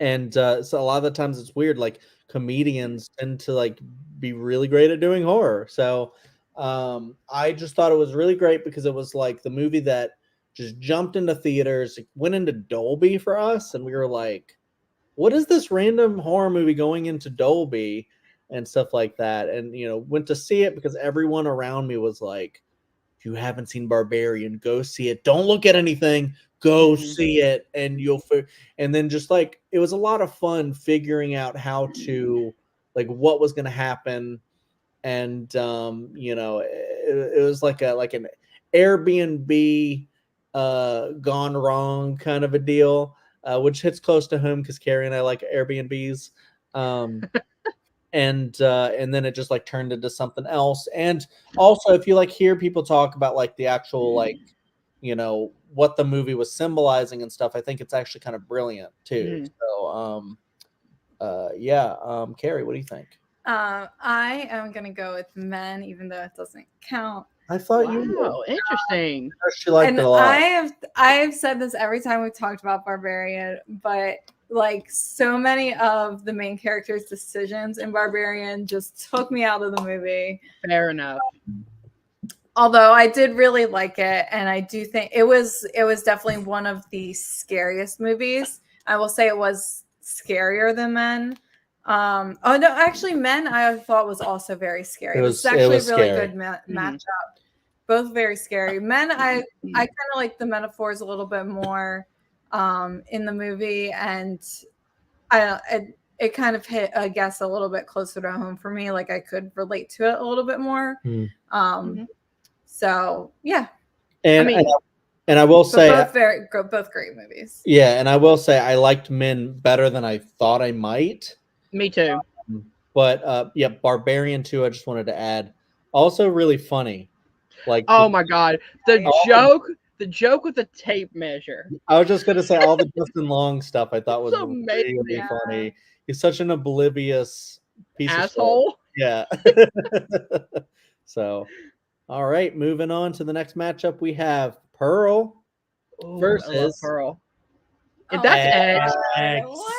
And so a lot of the times it's weird, like comedians tend to like be really great at doing horror. So I just thought it was really great because it was like the movie that just jumped into theaters, went into Dolby for us, and we were like, what is this random horror movie going into Dolby and stuff like that? And, went to see it because everyone around me was like, if you haven't seen Barbarian, go see it. Don't look at anything. Go see it. And and then just like, it was a lot of fun figuring out how to, like, what was going to happen. And, it was like an Airbnb gone wrong kind of a deal. Which hits close to home because Carrie and I like Airbnbs. And then it just like turned into something else. And also, if you like hear people talk about like the actual like, what the movie was symbolizing and stuff, I think it's actually kind of brilliant too. So yeah, Carrie, what do you think? I am gonna go with Men, even though it doesn't count. I thought wow, you would. interesting. She liked it a lot. I have said this every time we've talked about Barbarian, but like so many of the main characters' decisions in Barbarian just took me out of the movie. Fair enough. Although I did really like it, and I do think it was definitely one of the scariest movies. I will say it was scarier than Men. Oh no, actually, Men I thought was also very scary. It was actually a really good matchup. Both very scary. Men, I kind of like the metaphors a little bit more in the movie, and it kind of hit, I guess, a little bit closer to home for me. Like I could relate to it a little bit more. So yeah, and I will say both great movies. Yeah, and I will say I liked Men better than I thought I might. Me too. But yeah, Barbarian 2, I just wanted to add, also really funny. Like, oh my god, the joke with the tape measure. I was just gonna say all the Justin Long stuff I thought was amazing. really funny. He's such an oblivious piece asshole. Of shit. Yeah. So, all right, moving on to the next matchup, we have Pearl versus Pearl. If that's X. What?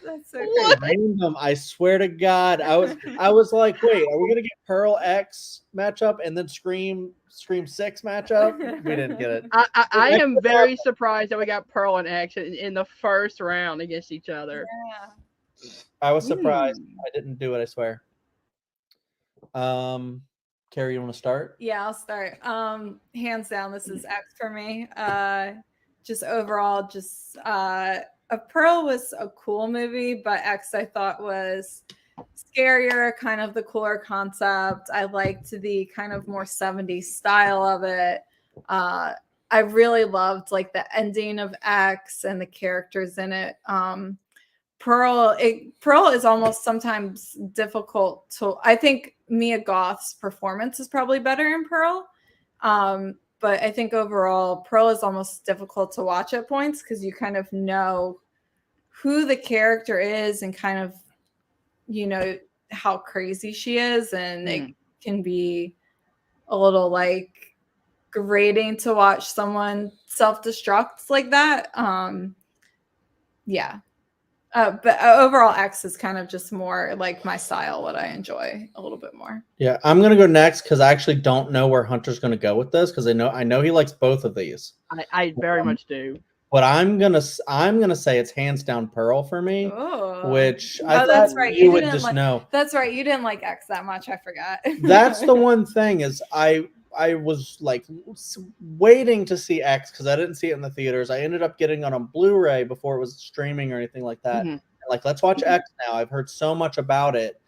That's so random. I swear to God, I was like, wait, are we gonna get Pearl X matchup and then Scream 6 matchup? We didn't get it. I am very surprised that we got Pearl and X in the first round against each other. Yeah. I was surprised. I didn't do it, I swear. Carrie, you want to start? Yeah, I'll start. Hands down, this is X for me. Just overall, Pearl was a cool movie, but X I thought was scarier, kind of the cooler concept. I liked the kind of more 70s style of it. I really loved like the ending of X and the characters in it. Pearl is almost sometimes difficult to. I think Mia Goth's performance is probably better in Pearl. But I think overall, Pearl is almost difficult to watch at points because you kind of know who the character is and kind of, how crazy she is. And it can be a little like grating to watch someone self-destruct like that. Yeah. But overall, X is kind of just more like my style, what I enjoy a little bit more. Yeah, I'm gonna go next because I actually don't know where Hunter's gonna go with this because I know he likes both of these. I very much do. But I'm gonna say it's hands down Pearl for me, which I thought that's right. you would just know. That's right. You didn't like X that much. I forgot. That's the one thing is I was like waiting to see X because I didn't see it in the theaters. I ended up getting it on Blu-ray before it was streaming or anything like that. Like, let's watch X now. I've heard so much about it.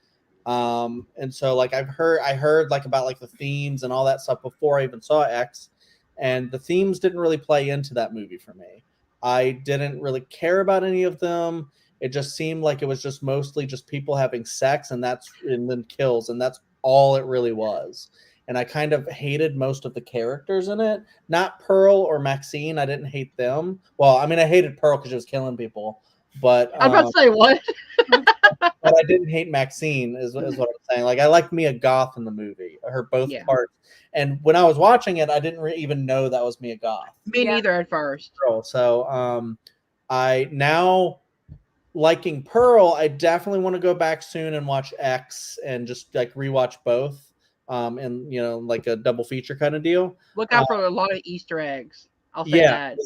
And so like I heard like about like the themes and all that stuff before I even saw X, and the themes didn't really play into that movie for me. I didn't really care about any of them. It just seemed like it was just mostly just people having sex and then kills, and that's all it really was. And I kind of hated most of the characters in it. Not Pearl or Maxine. I didn't hate them. Well, I mean, I hated Pearl because she was killing people. But I was about to say what? But I didn't hate Maxine, is what I'm saying. Like, I liked Mia Goth in the movie, her both parts. And when I was watching it, I didn't even know that was Mia Goth. Me neither at first. So I now liking Pearl. I definitely want to go back soon and watch X and just like rewatch both. And like a double feature kind of deal. Look out for a lot of Easter eggs. I'll say that.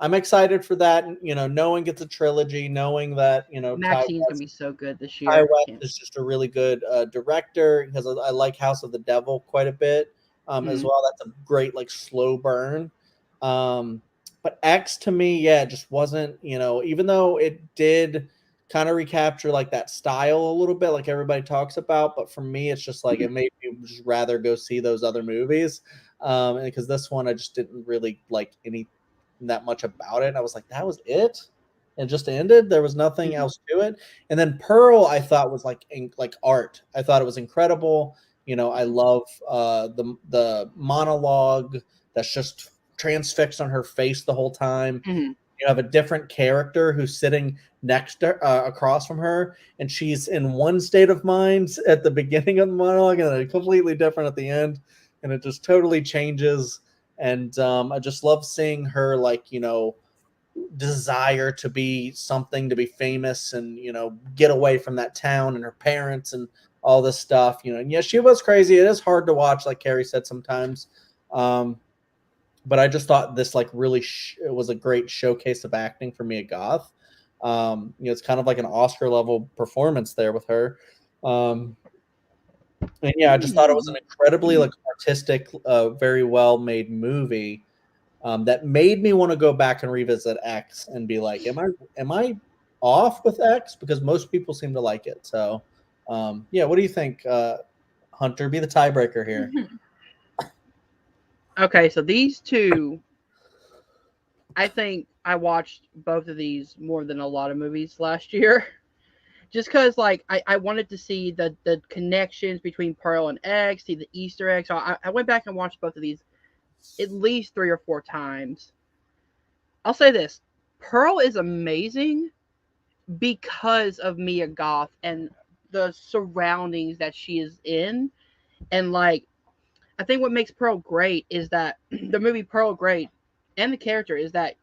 I'm excited for that. Knowing it's a trilogy, knowing that Maxine's gonna be so good this year. Ty West is just a really good director because I like House of the Devil quite a bit as well. That's a great like slow burn. But X to me, just wasn't. Even though it did kind of recapture like that style a little bit, like everybody talks about, but for me, it's just like it made me just rather go see those other movies. Because this one I just didn't really like that much about it. I was like, that was it. It just ended. There was nothing else to it. And then Pearl, I thought was like art. I thought it was incredible. I love the monologue that's just transfixed on her face the whole time. You have a different character who's sitting next to across from her, and she's in one state of mind at the beginning of the monologue and then completely different at the end, and it just totally changes. And I just love seeing her, like, you know, desire to be something, to be famous, and, you know, get away from that town and her parents and all this stuff, you know. And yeah, she was crazy. It is hard to watch, like Carrie said, sometimes. But I just thought this, like, really it was a great showcase of acting for Mia Goth. You know, it's kind of like an Oscar level performance there with her. And yeah, I just thought it was an incredibly, like, artistic, very well made movie that made me want to go back and revisit X and be like, am I off with X? Because most people seem to like it. So yeah, what do you think, Hunter? Be the tiebreaker here. Okay, so these two, I think I watched both of these more than a lot of movies last year. Just because, like, I wanted to see the connections between Pearl and X, see the Easter eggs. So I went back and watched both of these at least 3 or 4 times. I'll say this. Pearl is amazing because of Mia Goth and the surroundings that she is in. And, like, I think what makes Pearl great is that the movie Pearl great and the character is that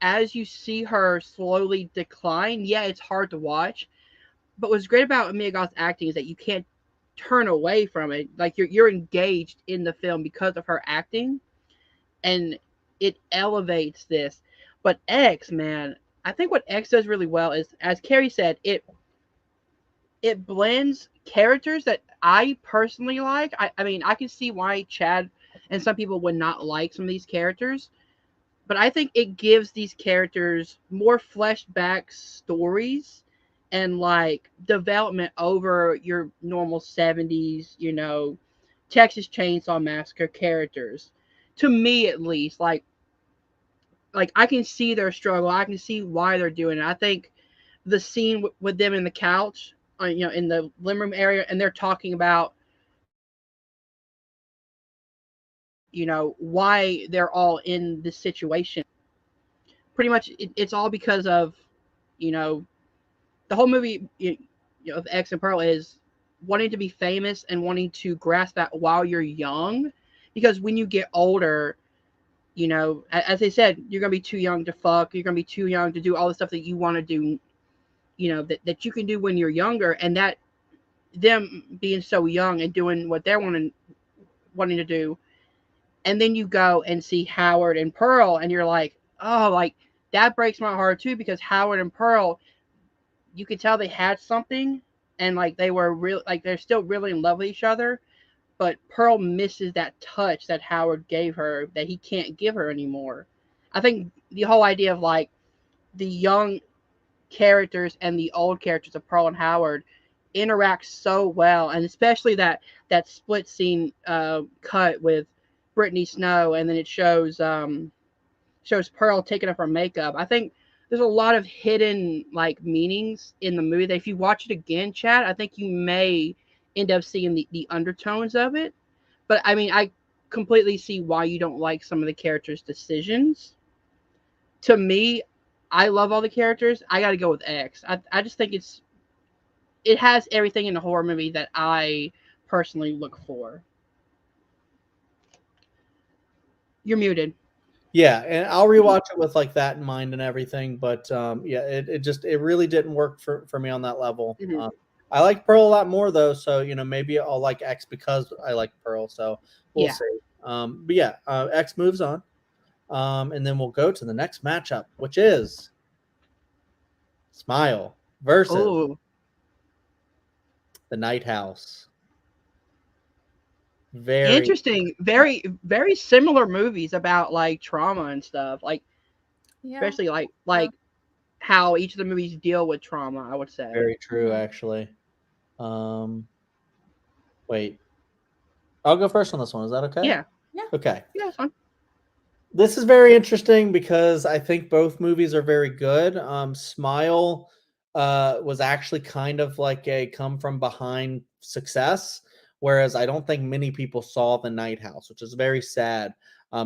as you see her slowly decline, yeah, it's hard to watch. But what's great about Mia Goth's acting is that you can't turn away from it. Like, you're engaged in the film because of her acting, and it elevates this. But X, man, I think what X does really well is, as Carrie said, it blends characters that I personally like. I mean, I can see why Chad and some people would not like some of these characters, but I think it gives these characters more fleshed back stories and, like, development over your normal 70s, you know, Texas Chainsaw Massacre characters. To me, at least, like I can see their struggle. I can see why they're doing it. I think the scene with them in the couch, you know, in the living room area, and they're talking about, you know, why they're all in this situation. Pretty much, it's all because of, you know, the whole movie, you know, of X and Pearl is wanting to be famous and wanting to grasp that while you're young, because when you get older, you know, as they said, you're gonna be too young to fuck. You're gonna be too young to do all the stuff that you want to do. You know, that you can do when you're younger, and that them being so young and doing what they're wanting to do, and then you go and see Howard and Pearl, and you're like, oh, like, that breaks my heart too, because Howard and Pearl, you could tell they had something, and, like, they were real, like, they're still really in love with each other, but Pearl misses that touch that Howard gave her that he can't give her anymore. I think the whole idea of, like, the young characters and the old characters of Pearl and Howard interact so well, and especially that split scene cut with Brittany Snow, and then it shows Pearl taking off her makeup. I think there's a lot of hidden, like, meanings in the movie that if you watch it again, Chad, I think you may end up seeing the undertones of it. But I mean, I completely see why you don't like some of the characters' decisions. To me, I love all the characters. I got to go with X. I just think it has everything in a horror movie that I personally look for. You're muted. Yeah, and I'll rewatch it with, like, that in mind and everything. But yeah, it really didn't work for me on that level. Mm-hmm. I like Pearl a lot more though, so, you know, maybe I'll like X because I like Pearl. So we'll see. But yeah, X moves on, and then we'll go to the next matchup, which is Smile versus The Night House. Very interesting. Very, very similar movies about, like, trauma and stuff. Like, especially like how each of the movies deal with trauma, I would say. Very true, actually. Wait. I'll go first on this one. Is that okay? Yeah. Okay. Yeah, that's fine. This is very interesting because I think both movies are very good. Smile was actually kind of like a come from behind success, whereas I don't think many people saw The Night House, which is very sad,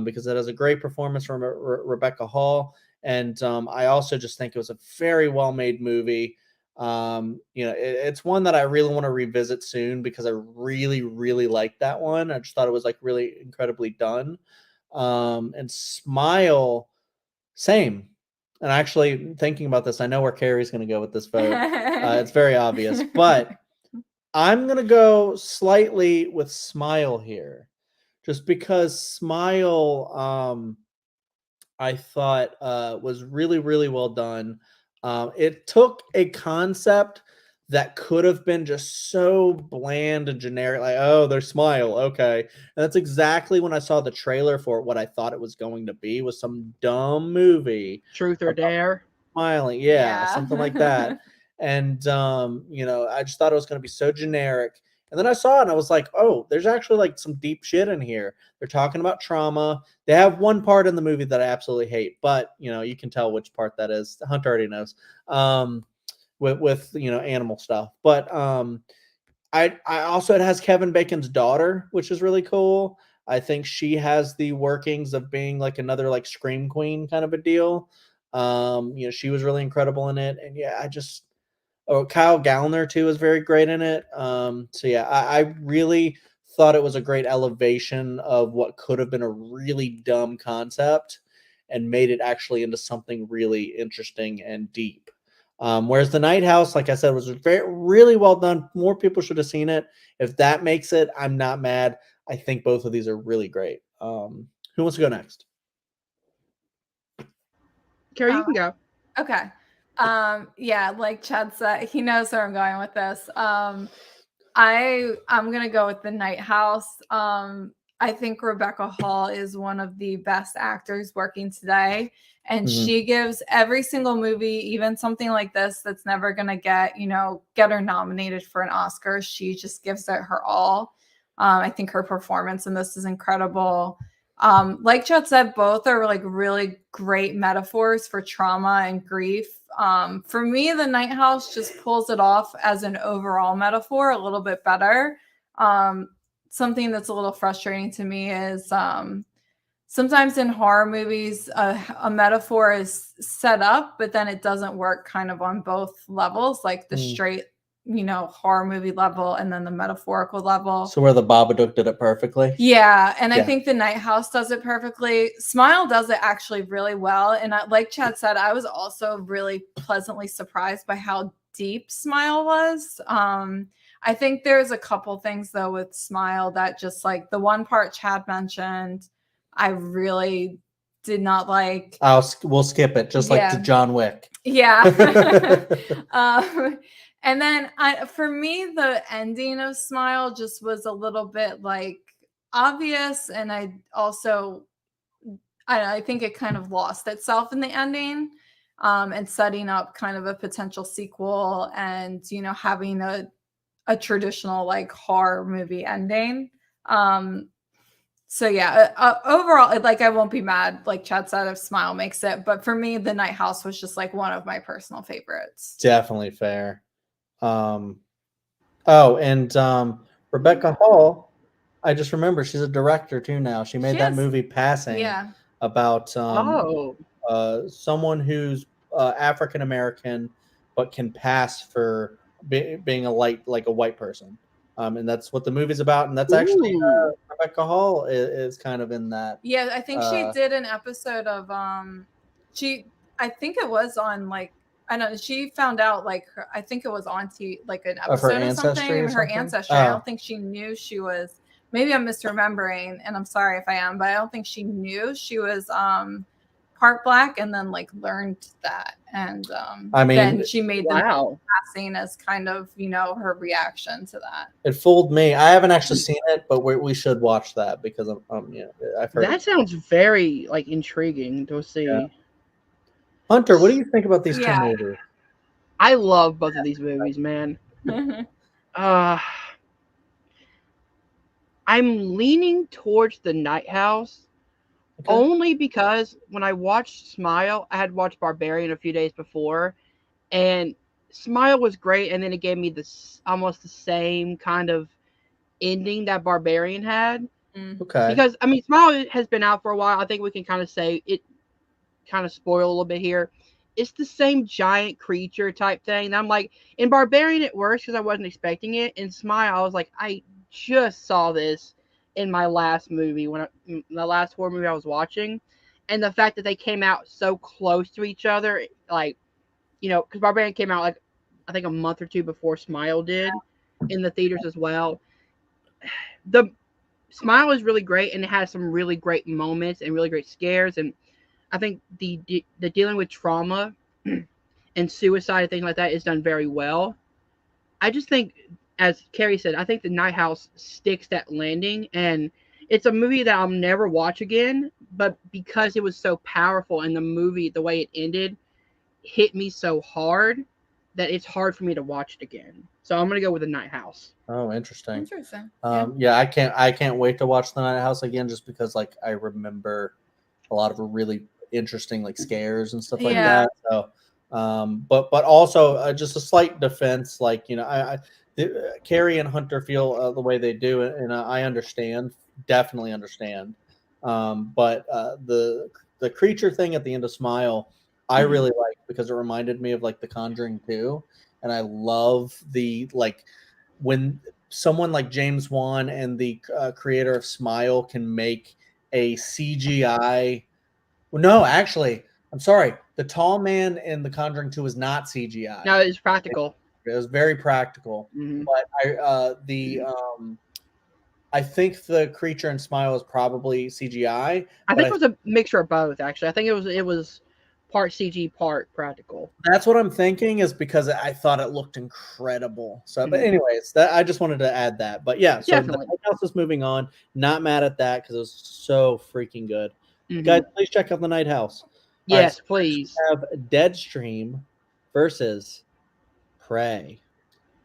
because it has a great performance from Rebecca Hall, And I also just think it was a very well made movie. It's one that I really want to revisit soon because I really, really liked that one. I just thought it was like really incredibly done. And Smile, same. And actually, thinking about this, I know where Carrie's going to go with this vote. It's very obvious, but I'm going to go slightly with Smile here, just because Smile, I thought was really, really well done. It took a concept that could have been just so bland and generic, like, oh, their Smile, okay. And that's exactly when I saw the trailer for what I thought it was going to be, was some dumb movie. Truth or Dare. Smiling, yeah, something like that. And I just thought it was going to be so generic. And then I saw it and I was like, oh, there's actually like some deep shit in here. They're talking about trauma. They have one part in the movie that I absolutely hate, but you can tell which part that is. Hunter already knows. With animal stuff. But I also, it has Kevin Bacon's daughter, which is really cool. I think she has the workings of being like another like scream queen kind of a deal. She was really incredible in it. And yeah, Kyle Gallner too is very great in it. So yeah, I really thought it was a great elevation of what could have been a really dumb concept and made it actually into something really interesting and deep. Whereas The Night House, like I said, was really well done. More people should have seen it. If that makes it, I'm not mad. I think both of these are really great. Who wants to go next? Carrie, you can go. Okay. Yeah, like Chad said, he knows where I'm going with this. I'm gonna go with The Night House. I think Rebecca Hall is one of the best actors working today. And she gives every single movie, even something like this that's never gonna get her nominated for an Oscar. She just gives it her all. I think her performance in this is incredible. Like Chad said, both are like really great metaphors for trauma and grief. For me, The Night House just pulls it off as an overall metaphor a little bit better. Something that's a little frustrating to me is sometimes in horror movies, a metaphor is set up, but then it doesn't work kind of on both levels, like the straight horror movie level and then the metaphorical level. So where the Babadook did it perfectly? Yeah, and I think The Night House does it perfectly. Smile does it actually really well. And like Chad said, I was also really pleasantly surprised by how deep Smile was. I think there's a couple things though with Smile that just like the one part Chad mentioned, I really did not like. We'll skip it, just like to John Wick. Yeah. And then for me, the ending of Smile just was a little bit like obvious. And I think it kind of lost itself in the ending, and setting up kind of a potential sequel and, having a traditional like horror movie ending. So yeah, overall, like I won't be mad, like Chad said, if Smile makes it. But for me, The Night House was just like one of my personal favorites. Definitely fair. Rebecca Hall, I just remember she's a director too now. She made that movie Passing about someone who's African American but can pass for being a white person. And that's what the movie's about. And that's actually Rebecca Hall is kind of in that. Yeah, I think she did an episode of I think it was on like, I don't know, she found out like I think it was on like an episode of something. Her ancestry. I don't think she knew she was. Maybe I'm misremembering, and I'm sorry if I am, but I don't think she knew she was part Black, and then like learned that, and then she made the passing as kind of her reaction to that. It fooled me. I haven't actually seen it, but we should watch that because I've heard that sounds very like intriguing to see. Yeah. Hunter, what do you think about these two movies? I love both of these movies, man. I'm leaning towards The Night House only because when I watched Smile, I had watched Barbarian a few days before, and Smile was great, and then it gave me almost the same kind of ending that Barbarian had. Okay. Because Smile has been out for a while. I think we can kind of say it kind of spoil a little bit here. It's the same giant creature type thing. And I'm like, in Barbarian it works because I wasn't expecting it. In Smile, I was like, I just saw this in my last movie the last horror movie I was watching, and the fact that they came out so close to each other, like, because Barbarian came out like I think a month or two before Smile did in the theaters as well. The Smile is really great, and it has some really great moments and really great scares, and I think the dealing with trauma and suicide and things like that is done very well. I just think, as Carrie said, I think The Night House sticks that landing, and it's a movie that I'll never watch again, but because it was so powerful and the movie, the way it ended, hit me so hard that it's hard for me to watch it again. So I'm gonna go with The Night House. Oh, interesting. Interesting. Yeah, I can't wait to watch The Night House again, just because like I remember a lot of really interesting like scares and stuff like that. So, but also just a slight defense, like Carrie and Hunter feel the way they do, and I understand, definitely understand. But the creature thing at the end of Smile, I really like, because it reminded me of like The Conjuring 2, and I love the like when someone like James Wan and the creator of Smile can make a CGI. Well, no, actually, I'm sorry. The tall man in The Conjuring 2 is not CGI. No, it's practical. It was very practical. Mm-hmm. But I think the creature in Smile is probably CGI. I think it was a mixture of both, actually. I think it was part CG, part practical. That's what I'm thinking, is because I thought it looked incredible. So, but anyways, I just wanted to add that. But yeah, so The Night House is moving on. Not mad at that because it was so freaking good. Guys, please check out The Night House. Yes, so please. We have Deadstream versus Prey,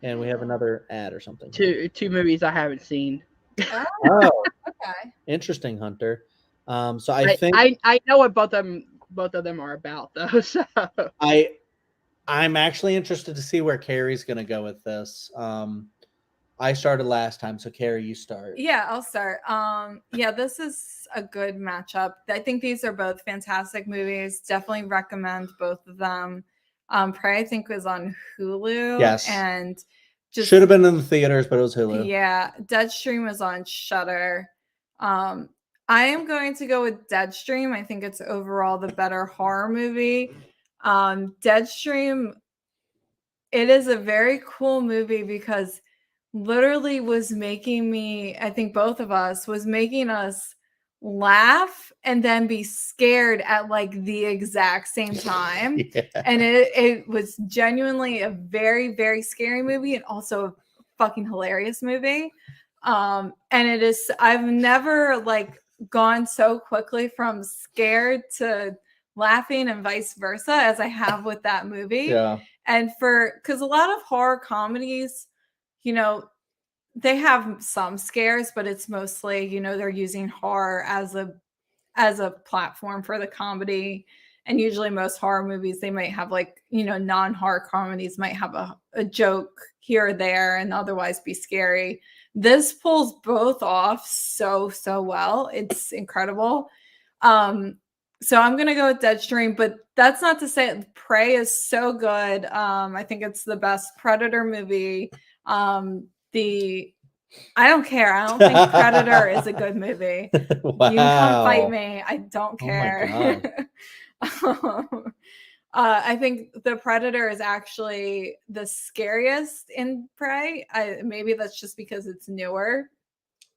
and we have another ad or something. Two movies I haven't seen. Oh, okay. Interesting, Hunter. So I think I know what both of them are about, though. So I'm actually interested to see where Carrie's going to go with this. I started last time, so Carrie, you start. Yeah, I'll start. Yeah, this is a good matchup. I think these are both fantastic movies. Definitely recommend both of them. Prey, I think, was on Hulu. Yes. And just should have been in the theaters, but it was Hulu. Yeah. Deadstream was on Shudder. I am going to go with Deadstream. I think it's overall the better horror movie. Deadstream, it is a very cool movie because literally was making me, I think both of us, was making us laugh and then be scared at like the exact same time. And it was genuinely a very, very scary movie and also a fucking hilarious movie. And it is, I've never like gone so quickly from scared to laughing and vice versa as I have with that movie. Yeah. And because a lot of horror comedies, they have some scares, but it's mostly, they're using horror as a platform for the comedy. And usually most horror movies, they might have like, non-horror comedies might have a joke here or there and otherwise be scary. This pulls both off so well. It's incredible. So I'm going to go with Deadstream, but that's not to say Prey is so good. I think it's the best Predator movie. I don't care. I don't think Predator is a good movie. Wow. You can come fight me. I don't care. I think the Predator is actually the scariest in Prey. Maybe that's just because it's newer,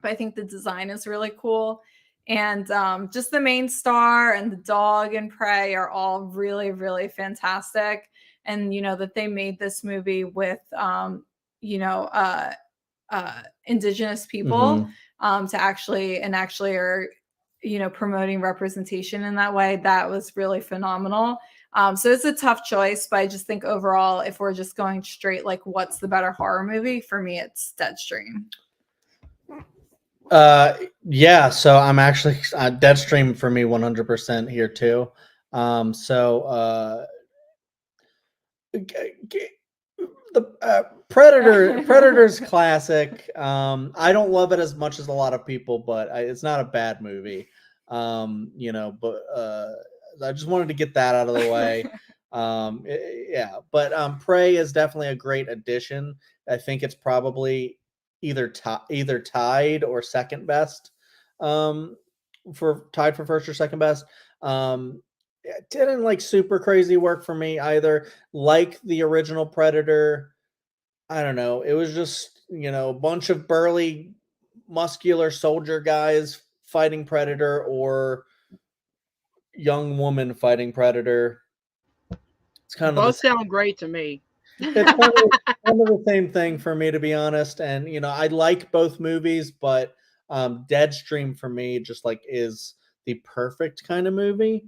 but I think the design is really cool. And just the main star and the dog and Prey are all really, really fantastic. And, that they made this movie with, indigenous people to actually are, promoting representation in that way. That was really phenomenal. So it's a tough choice, but I just think overall, if we're just going straight, like what's the better horror movie, for me, it's Deadstream. Yeah, so I'm actually Deadstream for me 100% here too. The Predator's classic. I don't love it as much as a lot of people, but it's not a bad movie. But I just wanted to get that out of the way. Yeah, but Prey is definitely a great addition. I think it's probably either tied or second best, tied for first or second best. It didn't like super crazy work for me either. Like the original Predator, I don't know. It was just, a bunch of burly, muscular soldier guys fighting Predator or young woman fighting Predator. It's kind of both sound great to me. It's kind of the same thing for me, to be honest. And I like both movies, but Deadstream for me just like is the perfect kind of movie.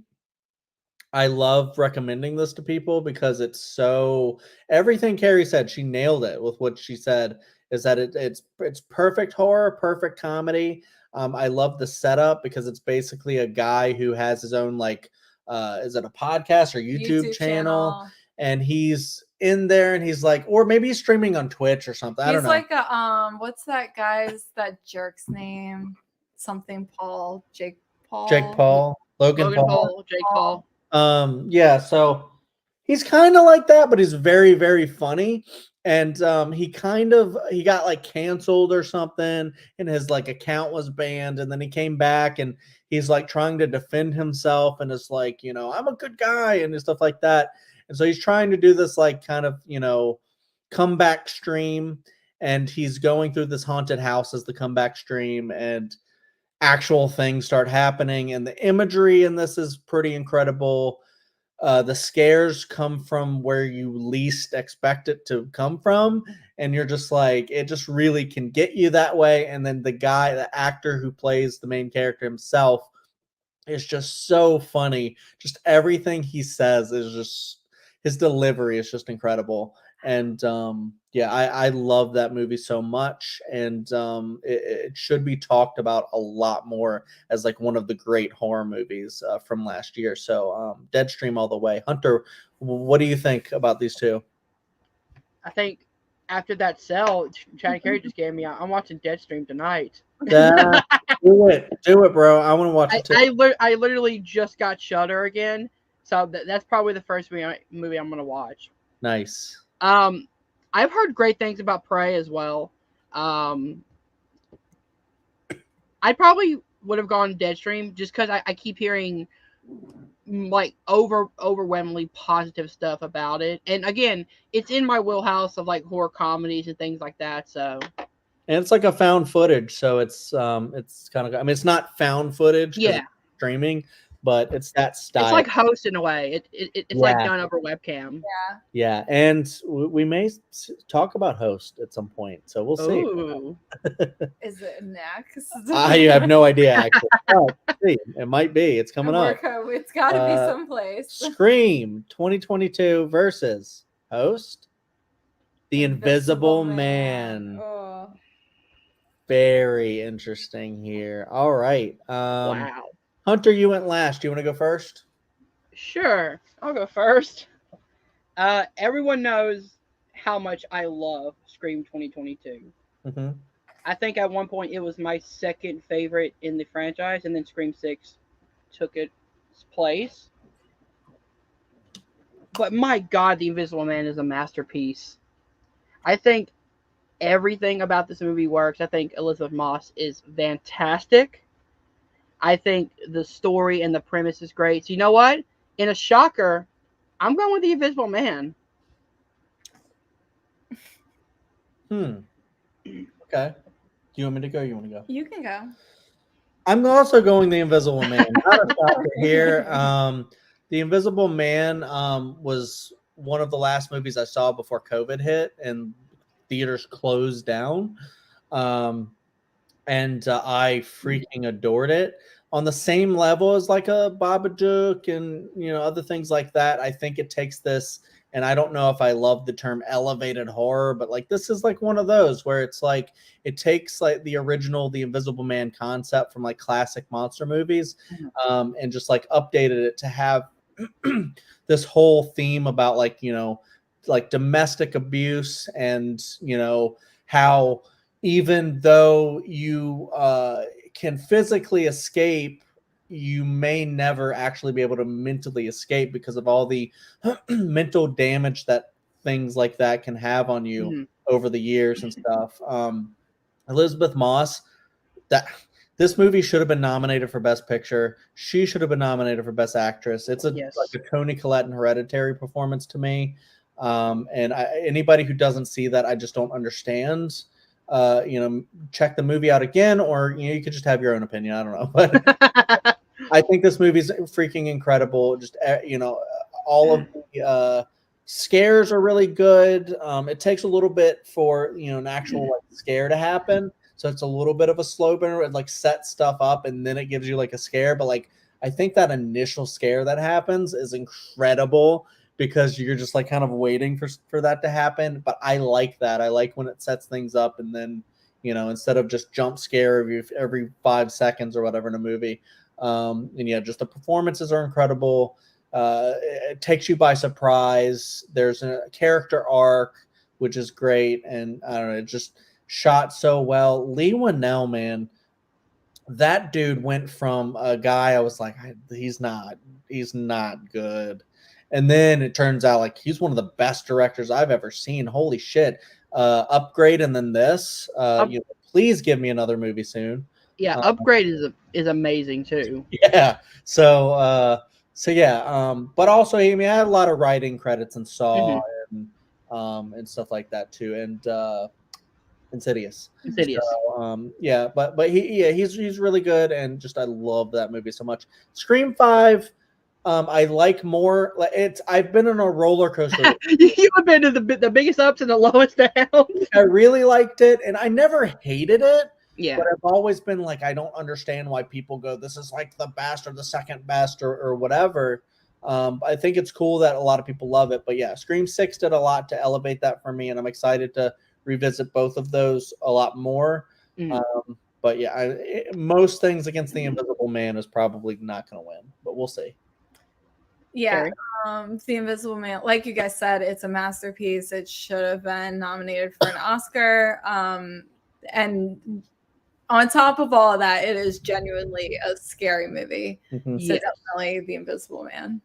I love recommending this to people because it's so everything Carrie said, she nailed it with what she said, is that it's perfect horror, perfect comedy. I love the setup because it's basically a guy who has his own is it a podcast or YouTube channel? And he's in there and he's like, or maybe he's streaming on Twitch or something. I don't know. He's like what's that jerk's name? Something Paul, Jake Paul. Logan Paul. Jake Paul. Yeah, so he's kind of like that, but he's very, very funny. And he got like canceled or something, and his like account was banned, and then he came back and he's like trying to defend himself and is like, I'm a good guy and stuff like that. And so he's trying to do this like kind of, comeback stream, and he's going through this haunted house as the comeback stream, and actual things start happening, and the imagery in this is pretty incredible. The scares come from where you least expect it to come from, and you're just like, it just really can get you that way. And then the actor who plays the main character himself is just so funny. Just everything he says is just, his delivery is just incredible. And yeah, I love that movie so much, and it should be talked about a lot more as like one of the great horror movies from last year. So Deadstream all the way. Hunter, what do you think about these two? I think after that sell Chad Carey just gave me, I'm watching Deadstream tonight. Do it, bro. I want to watch it too. I literally just got Shudder again, so that's probably the first movie I'm gonna watch. Nice. I've heard great things about Prey as well. I probably would have gone Deadstream just because I keep hearing like overwhelmingly positive stuff about it. And again, it's in my wheelhouse of like horror comedies and things like that. So, and it's like a found footage, so it's kind of, I mean, it's not found footage, yeah, streaming, but it's that style. It's like Host in a way. It's like done over webcam. Yeah, and we may talk about Host at some point, so we'll see. Ooh. Is it next? I have no idea, actually. See, it might be. It's coming up. It's got to be someplace. Scream 2022 versus Host, The Invisible Man. Oh. Very interesting here. All right. Wow. Hunter, you went last. Do you want to go first? Sure. I'll go first. Everyone knows how much I love Scream 2022. Mm-hmm. I think at one point it was my second favorite in the franchise, and then Scream 6 took its place. But my God, The Invisible Man is a masterpiece. I think everything about this movie works. I think Elizabeth Moss is fantastic. I think the story and the premise is great. So you know what? In a shocker, I'm going with The Invisible Man. Okay. Do you want me to go? You want to go? You can go. I'm also going The Invisible Man. Not a shocker here. The Invisible Man was one of the last movies I saw before COVID hit and theaters closed down. And I freaking adored it. On the same level as like a Babadook and other things like that, I think it takes this, and I don't know if I love the term elevated horror, but like this is like one of those where it's like it takes like the original The Invisible Man concept from like classic monster movies, and just like updated it to have this whole theme about like like domestic abuse and how even though you can physically escape you may never actually be able to mentally escape because of all the mental damage that things like that can have on you over the years and stuff. Elizabeth Moss, this movie should have been nominated for Best Picture. She should have been nominated for Best Actress. It's like a Toni Collette and Hereditary performance to me. And anybody who doesn't see that, I just don't understand. Check the movie out again, or you could just have your own opinion. I don't know, but I think this movie's freaking incredible. Just all of the scares are really good. It takes a little bit for an actual scare to happen, so it's a little bit of a slow burn. It like sets stuff up and then it gives you like a scare. But like I think that initial scare that happens is incredible because you're just like kind of waiting for that to happen. But I like that. I like when it sets things up and then instead of just jump scare every 5 seconds or whatever in a movie. Just the performances are incredible. It takes you by surprise. There's a character arc, which is great. And I don't know, it just shot so well. Lee Winnell, man, that dude went from a guy I was like, he's not good. And then it turns out like he's one of the best directors I've ever seen. Holy shit. Upgrade and then this. Please give me another movie soon. Yeah, Upgrade is amazing too. Yeah. So yeah. But also, I had a lot of writing credits in Saw and stuff like that too, and Insidious. So, but he's really good, and just I love that movie so much. Scream 5. I like more. I've been on a roller coaster. You have been to the biggest ups and the lowest downs. I really liked it, and I never hated it. Yeah. But I've always been like, I don't understand why people go, this is like the best or the second best or whatever. I think it's cool that a lot of people love it. But yeah, Scream 6 did a lot to elevate that for me, and I'm excited to revisit both of those a lot more. But yeah, most things against the Invisible Man is probably not going to win, but we'll see. Yeah, The Invisible Man, like you guys said, it's a masterpiece. It should have been nominated for an Oscar. And on top of all of that, it is genuinely a scary movie. So definitely The Invisible Man.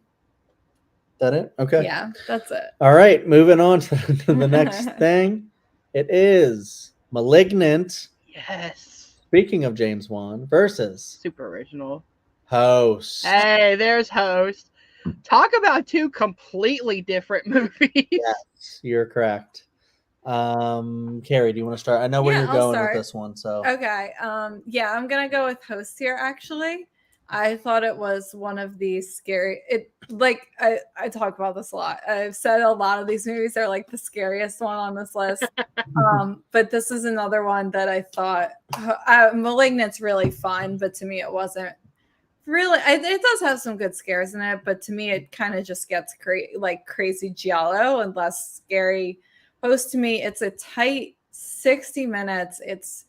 Is that it? Okay. Yeah, that's it. All right, moving on to the next thing. It is Malignant. Yes. Speaking of James Wan versus super original Host. Hey, there's Host. Talk about two completely different movies. Yes, you're correct. Carrie, do you want to start? I know where you're going with this one. So okay. I'm gonna go with Host here. Actually, I thought it was one of the scary. I talk about this a lot. I've said a lot of these movies are like the scariest one on this list. But this is another one that I thought Malignant's really fun, but to me it wasn't really. It does have some good scares in it, but to me it kind of just gets crazy giallo and less scary. Host, to me, it's a tight 60 minutes. It's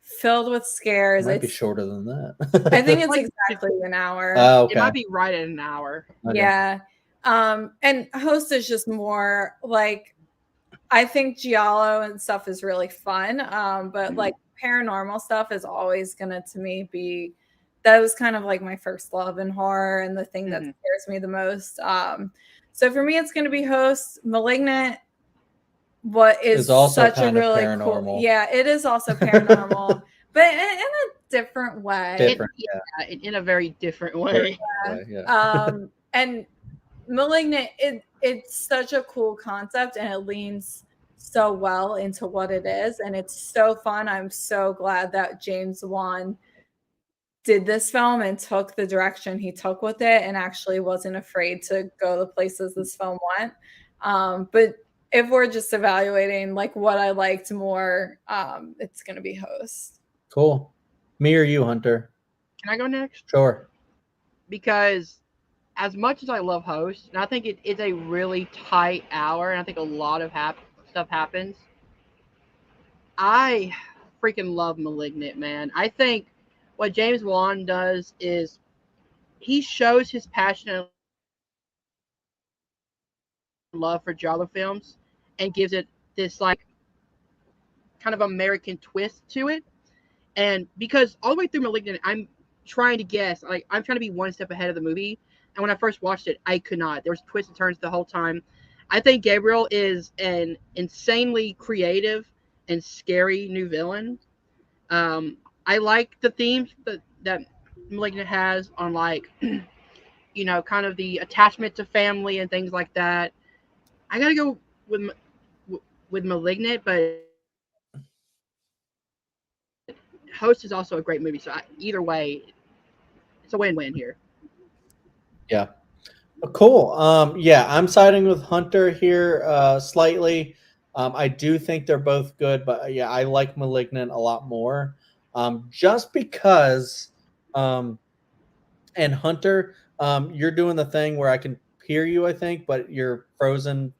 filled with scares. It might be shorter than that. I think it's exactly an hour. It might be right at an hour. Okay. Yeah. And Host is just more like, I think giallo and stuff is really fun. But like paranormal stuff is always gonna, to me, be, that was kind of like my first love in horror and the thing that scares me the most. So for me, it's gonna be Host. Malignant is also such a really cool. Yeah, it is also paranormal, but in a different way. In a very different way. And Malignant, it's such a cool concept, and it leans so well into what it is, and it's so fun. I'm so glad that James Wan did this film and took the direction he took with it, and actually wasn't afraid to go the places this film went. But if we're just evaluating like what I liked more, it's going to be Host. Cool. Me or you, Hunter? Can I go next? Sure. Because as much as I love Host, and I think it's a really tight hour, and I think a lot of stuff happens, I freaking love Malignant, man. I think what James Wan does is he shows his passion and love for giallo films and gives it this like kind of American twist to it. And because all the way through Malignant, I'm trying to guess. Like I'm trying to be one step ahead of the movie. And when I first watched it, I could not. There was twists and turns the whole time. I think Gabriel is an insanely creative and scary new villain. I like the themes that Malignant has on like, kind of the attachment to family and things like that. I gotta go with Malignant, but Host is also a great movie. So either way, it's a win-win here. Yeah. Cool. Yeah, I'm siding with Hunter here slightly. I do think they're both good, but yeah, I like Malignant a lot more. Just because, and Hunter, you're doing the thing where I can hear you, I think, but you're frozen.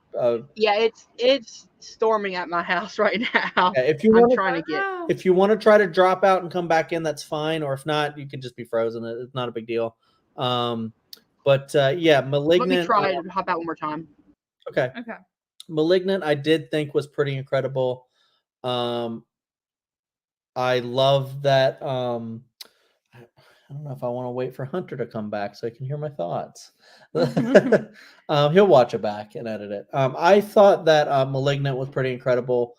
Yeah, it's storming at my house right now. Yeah, if you I'm want trying to get. If you want to try to drop out and come back in, that's fine. Or if not, you can just be frozen. It's not a big deal. But yeah, Malignant. Let me try to hop out one more time. Okay. Malignant, I did think was pretty incredible. I love that. I don't know if I want to wait for Hunter to come back so I can hear my thoughts. He'll watch it back and edit it. I thought that Malignant was pretty incredible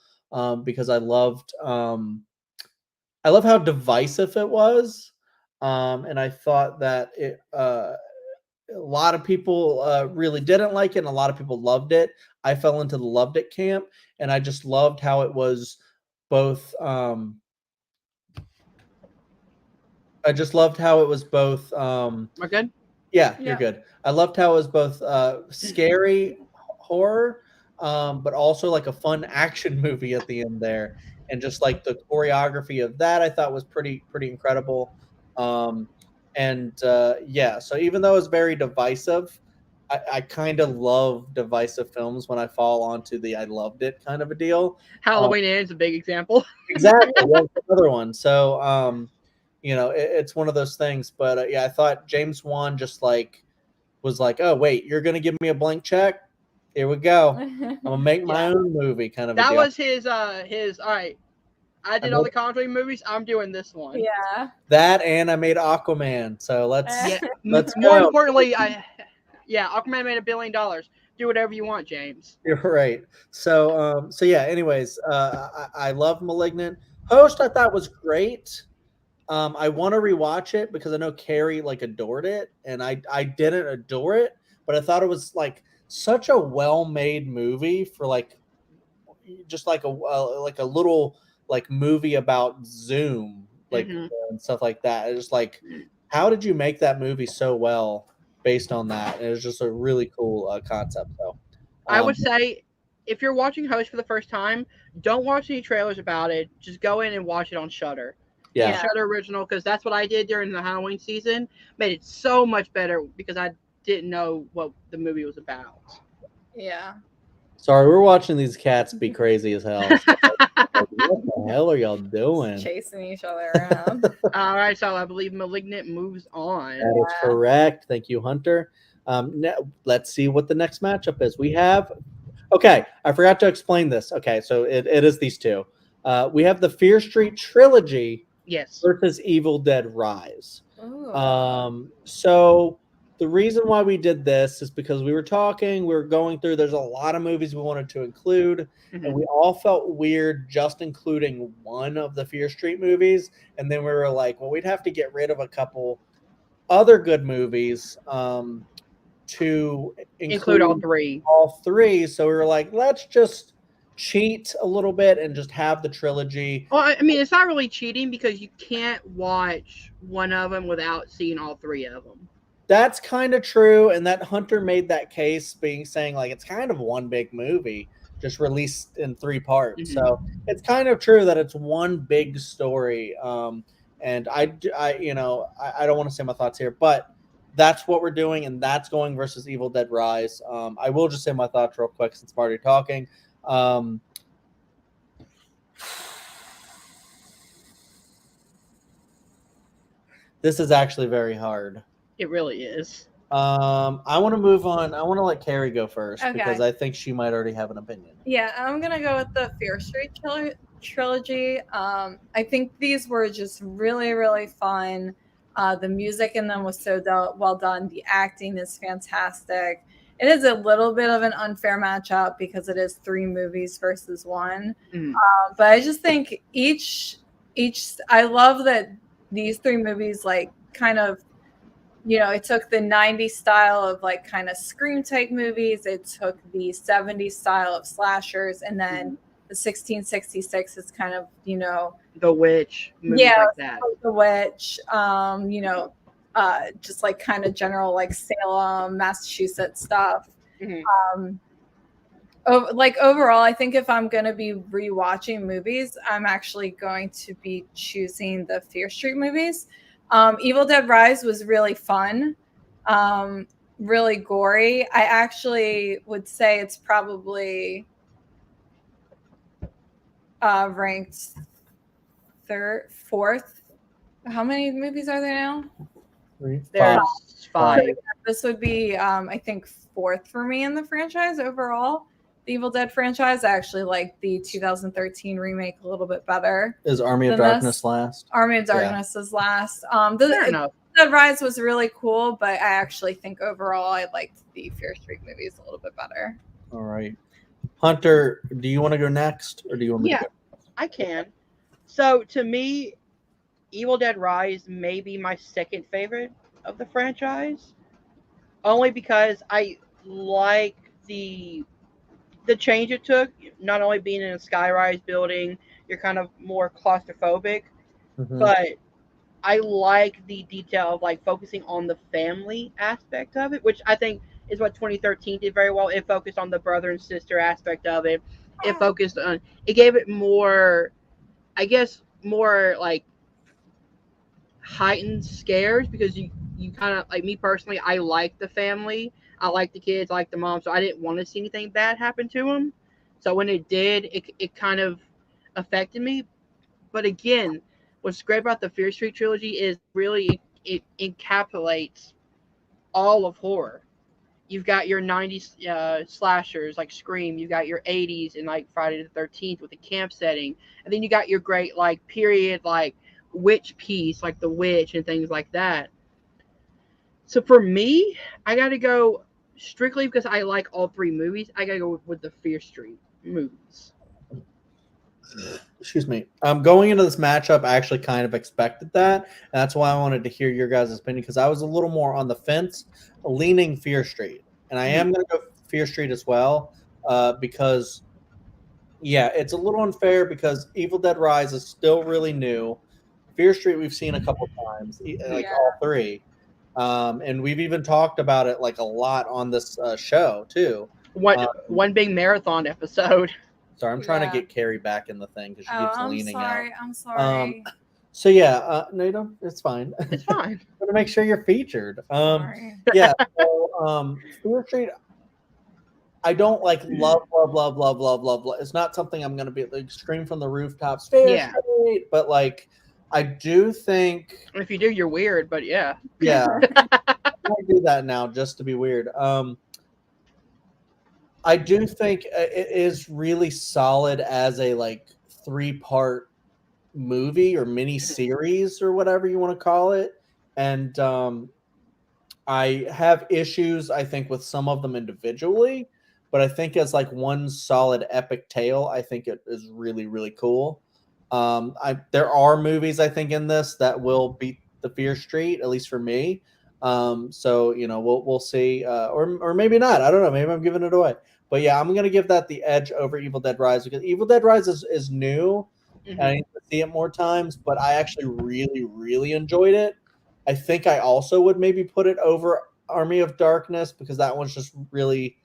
because I love how divisive it was, and I thought that a lot of people really didn't like it, and a lot of people loved it. I fell into the loved it camp, and I just loved how it was both. I just loved how it was both. Am I good? Yeah, you're good. I loved how it was both scary horror, but also like a fun action movie at the end there, and just like the choreography of that, I thought was pretty incredible. Yeah, so even though it's very divisive, I kind of love divisive films when I fall onto the I loved it kind of a deal. Halloween Ends a big example. Exactly, that's another one. So. It's one of those things. But yeah, I thought James Wan just was like, oh wait, you're gonna give me a blank check? Here we go. I'm gonna make my own movie, kind of. That was his. All right. I did all the Conjuring movies. I'm doing this one. Yeah. That and I made Aquaman. So let's. More importantly, Aquaman made $1 billion. Do whatever you want, James. You're right. So yeah. Anyways, I love Malignant. Host, I thought was great. I want to rewatch it because I know Carrie adored it, and I didn't adore it, but I thought it was such a well-made movie for just a little movie about Zoom and stuff like that. It's just how did you make that movie so well based on that? And it was just a really cool concept. So I would say if you're watching Host for the first time, don't watch any trailers about it. Just go in and watch it on Shudder. Yeah. Shudder original, because that's what I did during the Halloween season. Made it so much better because I didn't know what the movie was about. Yeah. Sorry, we're watching these cats be crazy as hell. What the hell are y'all doing? Just chasing each other around. All right, so I believe Malignant moves on. That is correct. Thank you, Hunter. Now, let's see what the next matchup is. We have. Okay, I forgot to explain this. Okay, so it is these two. We have the Fear Street trilogy. Yes. Versus Evil Dead Rise. So the reason why we did this is because we were going through, there's a lot of movies we wanted to include, and we all felt weird just including one of the Fear Street movies. And then we were like, well, we'd have to get rid of a couple other good movies to include all three. All three. So we were like, let's just cheat a little bit and just have the trilogy. Well, I mean, it's not really cheating because you can't watch one of them without seeing all three of them. That's kind of true, and that Hunter made that case saying it's kind of one big movie just released in 3 parts. So it's kind of true that it's one big story. And I don't want to say my thoughts here, but that's what we're doing, and that's going versus Evil Dead Rise. I will just say my thoughts real quick since I'm already talking. This is actually very hard. It really is. I want to move on. I want to let Carrie go first because I think she might already have an opinion. Yeah, I'm gonna go with the Fear Street trilogy. I think these were just really, really fun. The music in them was so well done. The acting is fantastic. It is a little bit of an unfair matchup because it is 3 movies versus 1. But I just think each I love that these 3 movies like kind of, you know, it took the 90s style of like kind of Scream type movies. It took the 70s style of slashers, and then the 1666 is kind of, you know, The Witch, movies like that. The Witch, you know, just like kind of general like Salem, Massachusetts stuff. Like overall, I think if I'm going to be rewatching movies, I'm actually going to be choosing the Fear Street movies. Evil Dead Rise was really fun, really gory. I actually would say it's probably ranked fourth. How many movies are there now? 3, 5. There's 5. So this would be, I think, 4th for me in the franchise overall. The Evil Dead franchise, I actually like the 2013 remake a little bit better. Is Army of Darkness last? Army of Darkness is last. The Dead Rise was really cool, but I actually think overall I liked the Fear Street movies a little bit better. All right. Hunter, do you want to go next, or do you want me to go? I can. So to me, Evil Dead Rise may be my second favorite of the franchise, only because I like the change it took. Not only being in a skyrise building, you're kind of more claustrophobic, but I like the detail of like focusing on the family aspect of it, which I think is what 2013 did very well. It focused on the brother and sister aspect of it. It focused on, it gave it more, I guess, more like heightened scares, because you kind of, like me personally, I like the family. I like the kids, I like the mom, so I didn't want to see anything bad happen to them. So when it did, it kind of affected me. But again, what's great about the Fear Street trilogy is really it encapsulates all of horror. You've got your 90s slashers like Scream. You've got your 80s and like Friday the 13th with the camp setting. And then you got your great like period like witch piece like The Witch and things like that. So for me, I got to go strictly because I like all 3 movies. I got to go with the Fear Street movies. Excuse me. Going into this matchup, I actually kind of expected that. And that's why I wanted to hear your guys' opinion, because I was a little more on the fence, leaning Fear Street. And I am going to go Fear Street as well, because, yeah, it's a little unfair because Evil Dead Rise is still really new. Fear Street we've seen a couple times, like all 3. And we've even talked about it like a lot on this show, too. One big marathon episode. Sorry, I'm trying to get Carrie back in the thing because she keeps leaning out. I'm sorry. So yeah, no, you don't. It's fine. It's fine. I'm gonna make sure you're featured. Yeah. So, Fear Street, I don't like love. It's not something I'm gonna be like scream from the rooftops. Fear Street, but like, I do think. If you do, you're weird. But yeah. Yeah. I do that now just to be weird. I do think it is really solid as a like 3-part movie or mini series or whatever you want to call it. And I have issues, I think, with some of them individually, but I think as like one solid epic tale, I think it is really, really cool. There are movies I think in this that will beat the Fear Street, at least for me. So you know, we'll see, or maybe not. I don't know. Maybe I'm giving it away. But yeah, I'm gonna give that the edge over Evil Dead Rise because Evil Dead Rise is new, and I need to see it more times. But I actually really, really enjoyed it. I think I also would maybe put it over Army of Darkness because that one's just really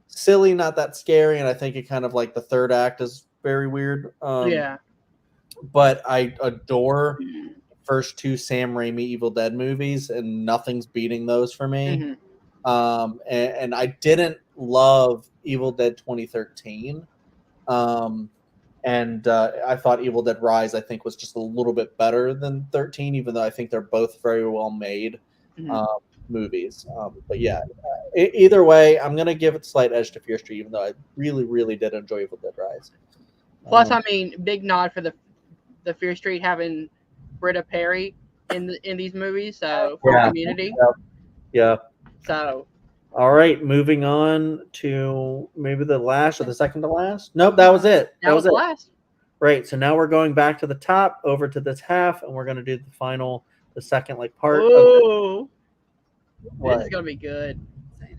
silly, not that scary, and I think it kind of like the third act is very weird. But I adore the first 2 Sam Raimi Evil Dead movies, and nothing's beating those for me. And I didn't love Evil Dead 2013. And I thought Evil Dead Rise, I think, was just a little bit better than 13, even though I think they're both very well made movies. But yeah, either way, I'm going to give it a slight edge to Fear Street, even though I really, really did enjoy Evil Dead Rise. Plus, I mean, big nod for the Fear Street having Britta Perry in these movies. So for Community. Yeah. So. All right, moving on to maybe the last or the second to last. Nope, that was it. That was the last. Right. So now we're going back to the top, over to this half, and we're gonna do the second part. Oh, this is gonna be good.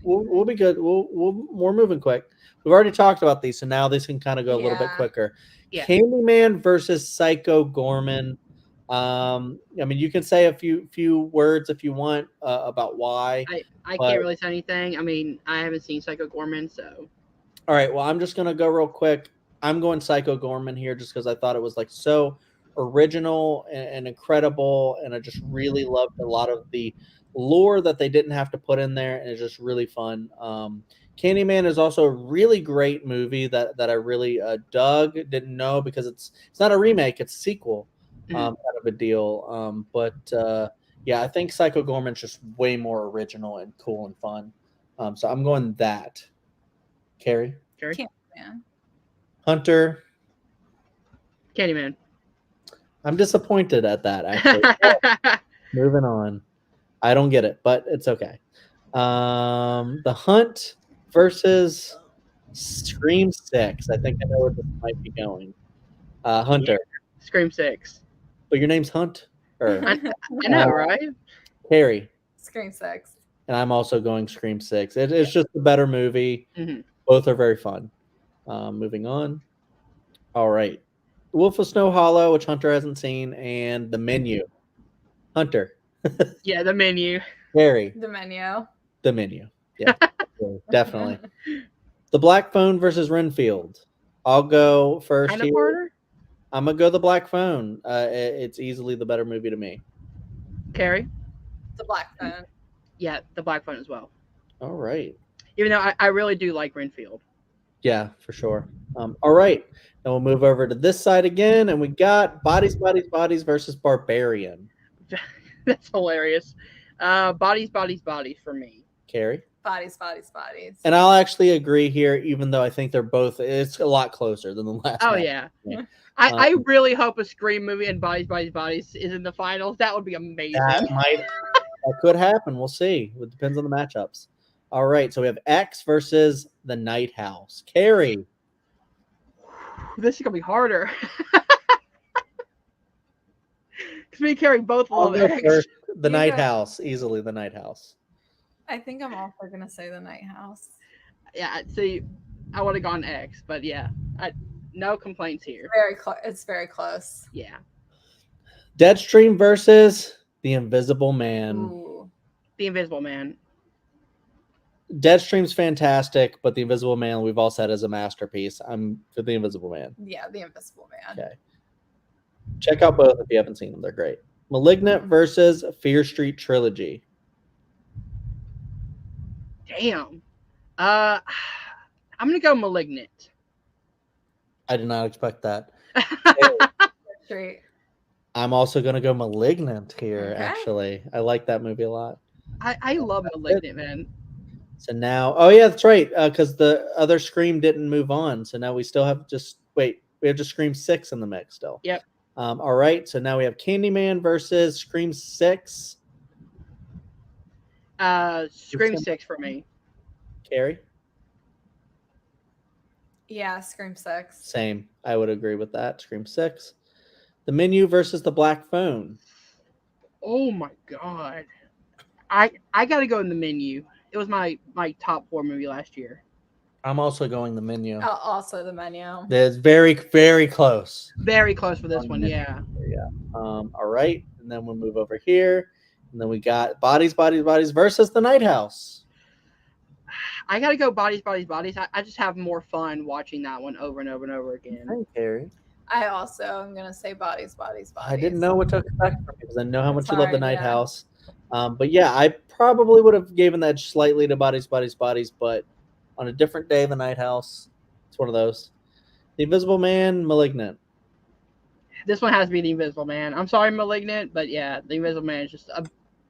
We'll be good. We're moving quick. We've already talked about these, so now this can kind of go a little bit quicker. Yeah. Candyman versus Psycho Gorman. I mean, you can say a few words if you want about why. I can't really say anything. I mean, I haven't seen Psycho Gorman, so. All right. Well, I'm just gonna go real quick. I'm going Psycho Gorman here just because I thought it was like so original and incredible, and I just really loved a lot of the lore that they didn't have to put in there, and it's just really fun. Candyman is also a really great movie that I really dug. Didn't know because it's not a remake; it's a sequel. Kind of a deal. Yeah, I think Psycho Gorman's just way more original and cool and fun. So I'm going that. Carrie? Candyman. Hunter? Candyman. I'm disappointed at that, actually. Moving on. I don't get it, but it's okay. The Hunt versus Scream 6. I think I know where this might be going. Hunter. Yeah. Scream 6. But your name's Hunt? I know, right? Carrie. Scream 6. And I'm also going Scream 6. It's just a better movie. Mm-hmm. Both are very fun. Moving on. All right. Wolf of Snow Hollow, which Hunter hasn't seen, and The Menu. Hunter. Yeah, The Menu. Carrie. The Menu. The Menu. Yeah, definitely. The Black Phone versus Renfield. I'll go first. Kind of harder? I'm going to go The Black Phone. It's easily the better movie to me. Carrie? The Black Phone. Yeah, The Black Phone as well. All right. Even though I really do like Renfield. Yeah, for sure. All right. Then we'll move over to this side again, and we got Bodies versus Barbarian. That's hilarious. Bodies for me. Carrie? Bodies. And I'll actually agree here, even though I think they're both, it's a lot closer than the last one. Yeah. I really hope a Scream movie and Bodies is in the finals. That would be amazing. That could happen. We'll see. It depends on the matchups. All right. So we have X versus the Night House. Carrie. This is going to be harder. Because me and Carrie both love X. The Night House. Easily the Night House. I think I'm also going to say the Night House. Yeah. See, I would have gone X, but yeah. No complaints here. It's very close. Yeah. Deadstream versus The Invisible Man. Ooh. The Invisible Man. Deadstream's fantastic, but The Invisible Man we've all said is a masterpiece. I'm for The Invisible Man. Yeah, The Invisible Man. Okay. Check out both if you haven't seen them. They're great. Malignant versus Fear Street Trilogy. Damn. I'm going to go Malignant. I did not expect that. Street. I'm also going to go Malignant here, actually. I like that movie a lot. I love Malignant, man. So now, oh yeah, that's right, because the other Scream didn't move on. So now we still have we have just Scream 6 in the mix still. Yep. All right, so now we have Candyman versus Scream 6. Scream 6 for me. Carrie? Yeah, Scream 6. Same. I would agree with that. Scream 6. The Menu versus The Black Phone. Oh my god. I got to go in The Menu. It was my top 4 movie last year. I'm also going The Menu. Also The Menu. It's very, very close. Very close for this one, yeah. Yeah. All right. And then we'll move over here. And then we got Bodies versus The Night House. I got to go Bodies. I just have more fun watching that one over and over and over again. Hey, Carrie. I also am going to say Bodies. I didn't know what to expect from you because I know how much you love The Night House. But yeah, I probably would have given that slightly to Bodies, but on a different day, The Night House. It's one of those. The Invisible Man, Malignant. This one has to be The Invisible Man. I'm sorry, Malignant, but yeah, The Invisible Man is just a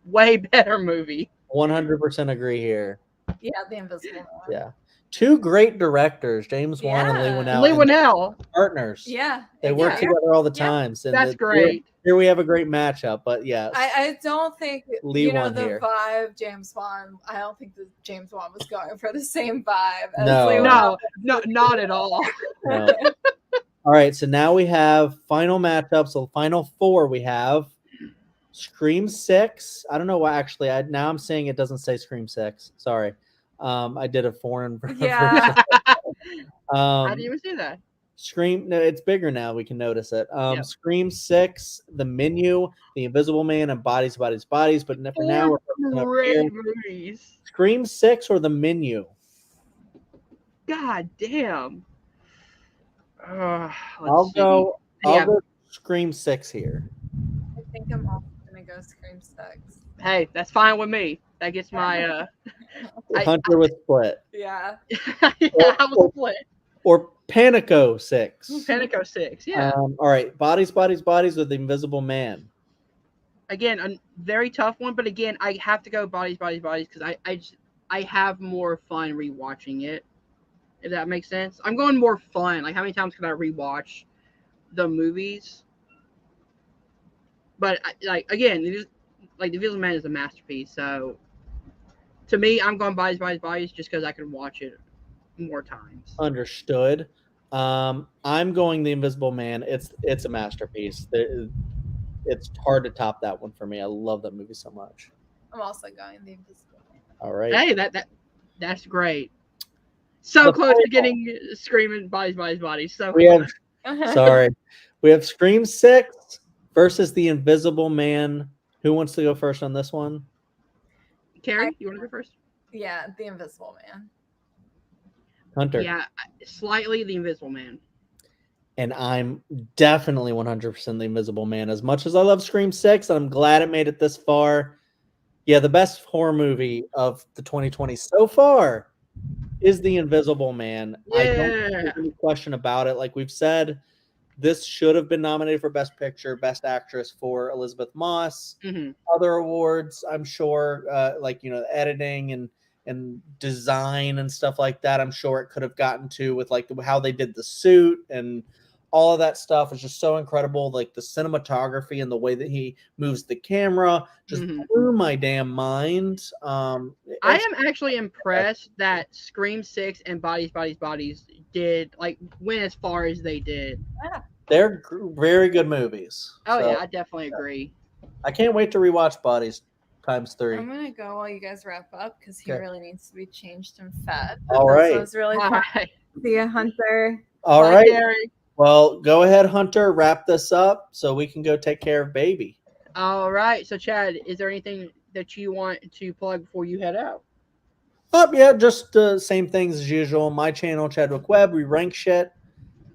way better movie. 100% agree here. Yeah, The Invisible Man. Yeah. Two great directors, James Wan and Lee Winnell. Lee Winnell. Partners. Yeah. They work together all the time. So that's great. here we have a great matchup. But yes, I don't think Lee won the here. vibe James Wan. I don't think that James Wan was going for the same vibe. As No. Lee No, not at all. No. All right, so now we have final matchups. So final four we have Scream 6. I don't know why actually. Now I'm saying it doesn't say Scream 6. Sorry. I did a foreign Yeah. version. How do you even say that? Scream. No, it's bigger now. We can notice it. Yep. Scream 6, The Menu, The Invisible Man, and Bodies, Bodies, Bodies. But for now, we're focusing up here. Great movies. Scream 6 or The Menu? God damn. I'll go Scream 6 here. I think I'm also gonna go Scream 6. Hey, that's fine with me. That gets my Hunter with Split. Yeah. Yeah, I was split. Or Panico 6. Panico 6, yeah. All right, Bodies, Bodies, Bodies with The Invisible Man. Again, a very tough one, but again, I have to go Bodies, Bodies, Bodies because I have more fun rewatching it. If that makes sense, I'm going more fun. Like, how many times can I rewatch the movies? But like again, like The Invisible Man is a masterpiece. So to me, I'm going Bodies, Bodies, Bodies just because I can watch it more times. Understood. I'm going The Invisible Man. It's a masterpiece. It's hard to top that one for me. I love that movie so much. I'm also going The Invisible Man. All right. Hey, that's great. So close to getting Screaming Bodies, Bodies, Bodies. So we have we have Scream 6 versus The Invisible Man. Who wants to go first on this one? Carrie, you want to go first? Yeah, The Invisible Man. Hunter. Yeah, slightly The Invisible Man. And I'm definitely 100% The Invisible Man. As much as I love Scream 6, and I'm glad it made it this far. Yeah, the best horror movie of the 2020s so far is The Invisible Man. Yeah. I don't think there's any question about it. Like we've said, this should have been nominated for Best Picture, Best Actress for Elizabeth Moss. Mm-hmm. Other awards, I'm sure, like, editing and design and stuff like that, I'm sure it could have gotten to with like how they did the suit and all of that stuff is just so incredible. Like the cinematography and the way that he moves the camera just blew my damn mind. I am actually impressed that Scream 6 and Bodies, Bodies, Bodies went as far as they did. Yeah. They're very good movies. Oh, yeah, I definitely agree. I can't wait to rewatch Bodies ×3. I'm gonna go while you guys wrap up because he really needs to be changed and fed. All right. This was really fun. See you, Hunter. All Bye, right. Gary. Well, go ahead, Hunter. Wrap this up so we can go take care of baby. All right. So, Chad, is there anything that you want to plug before you head out? Yeah, just the same things as usual. My channel, Chadwick Webb. We rank shit.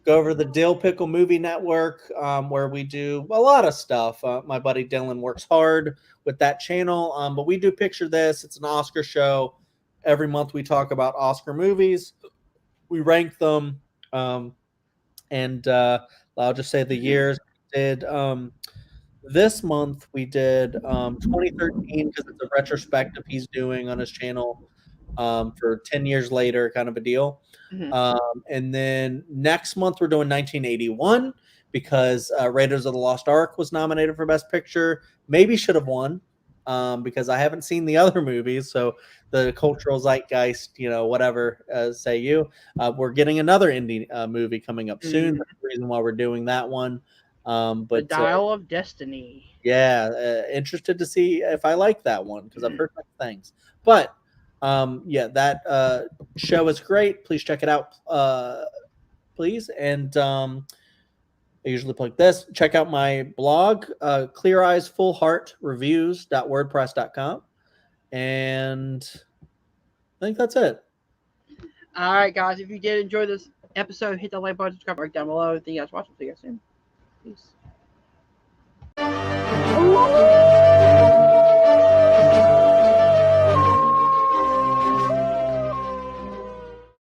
Go over the Dill Pickle Movie Network, where we do a lot of stuff. My buddy Dylan works hard with that channel, but we do Picture This. It's an Oscar show. Every month we talk about Oscar movies. We rank them, and I'll just say the years we did. This month we did 2013 because it's a retrospective he's doing on his channel for 10 years later, kind of a deal. And then next month we're doing 1981 because Raiders of the Lost Ark was nominated for Best Picture. Maybe should have won because I haven't seen the other movies. So the cultural zeitgeist, whatever, say you. We're getting another indie movie coming up soon. That's the reason why we're doing that one. But The Dial of Destiny. Yeah, interested to see if I like that one because I've heard nice things. But that show is great. Please check it out, please. And I usually plug this. Check out my blog, Clear Eyes Full Heart Reviews.wordpress.com. And I think that's it. All right, guys. If you did enjoy this episode, hit the like button, subscribe right down below. Thank you guys for watching. See you guys soon. Peace.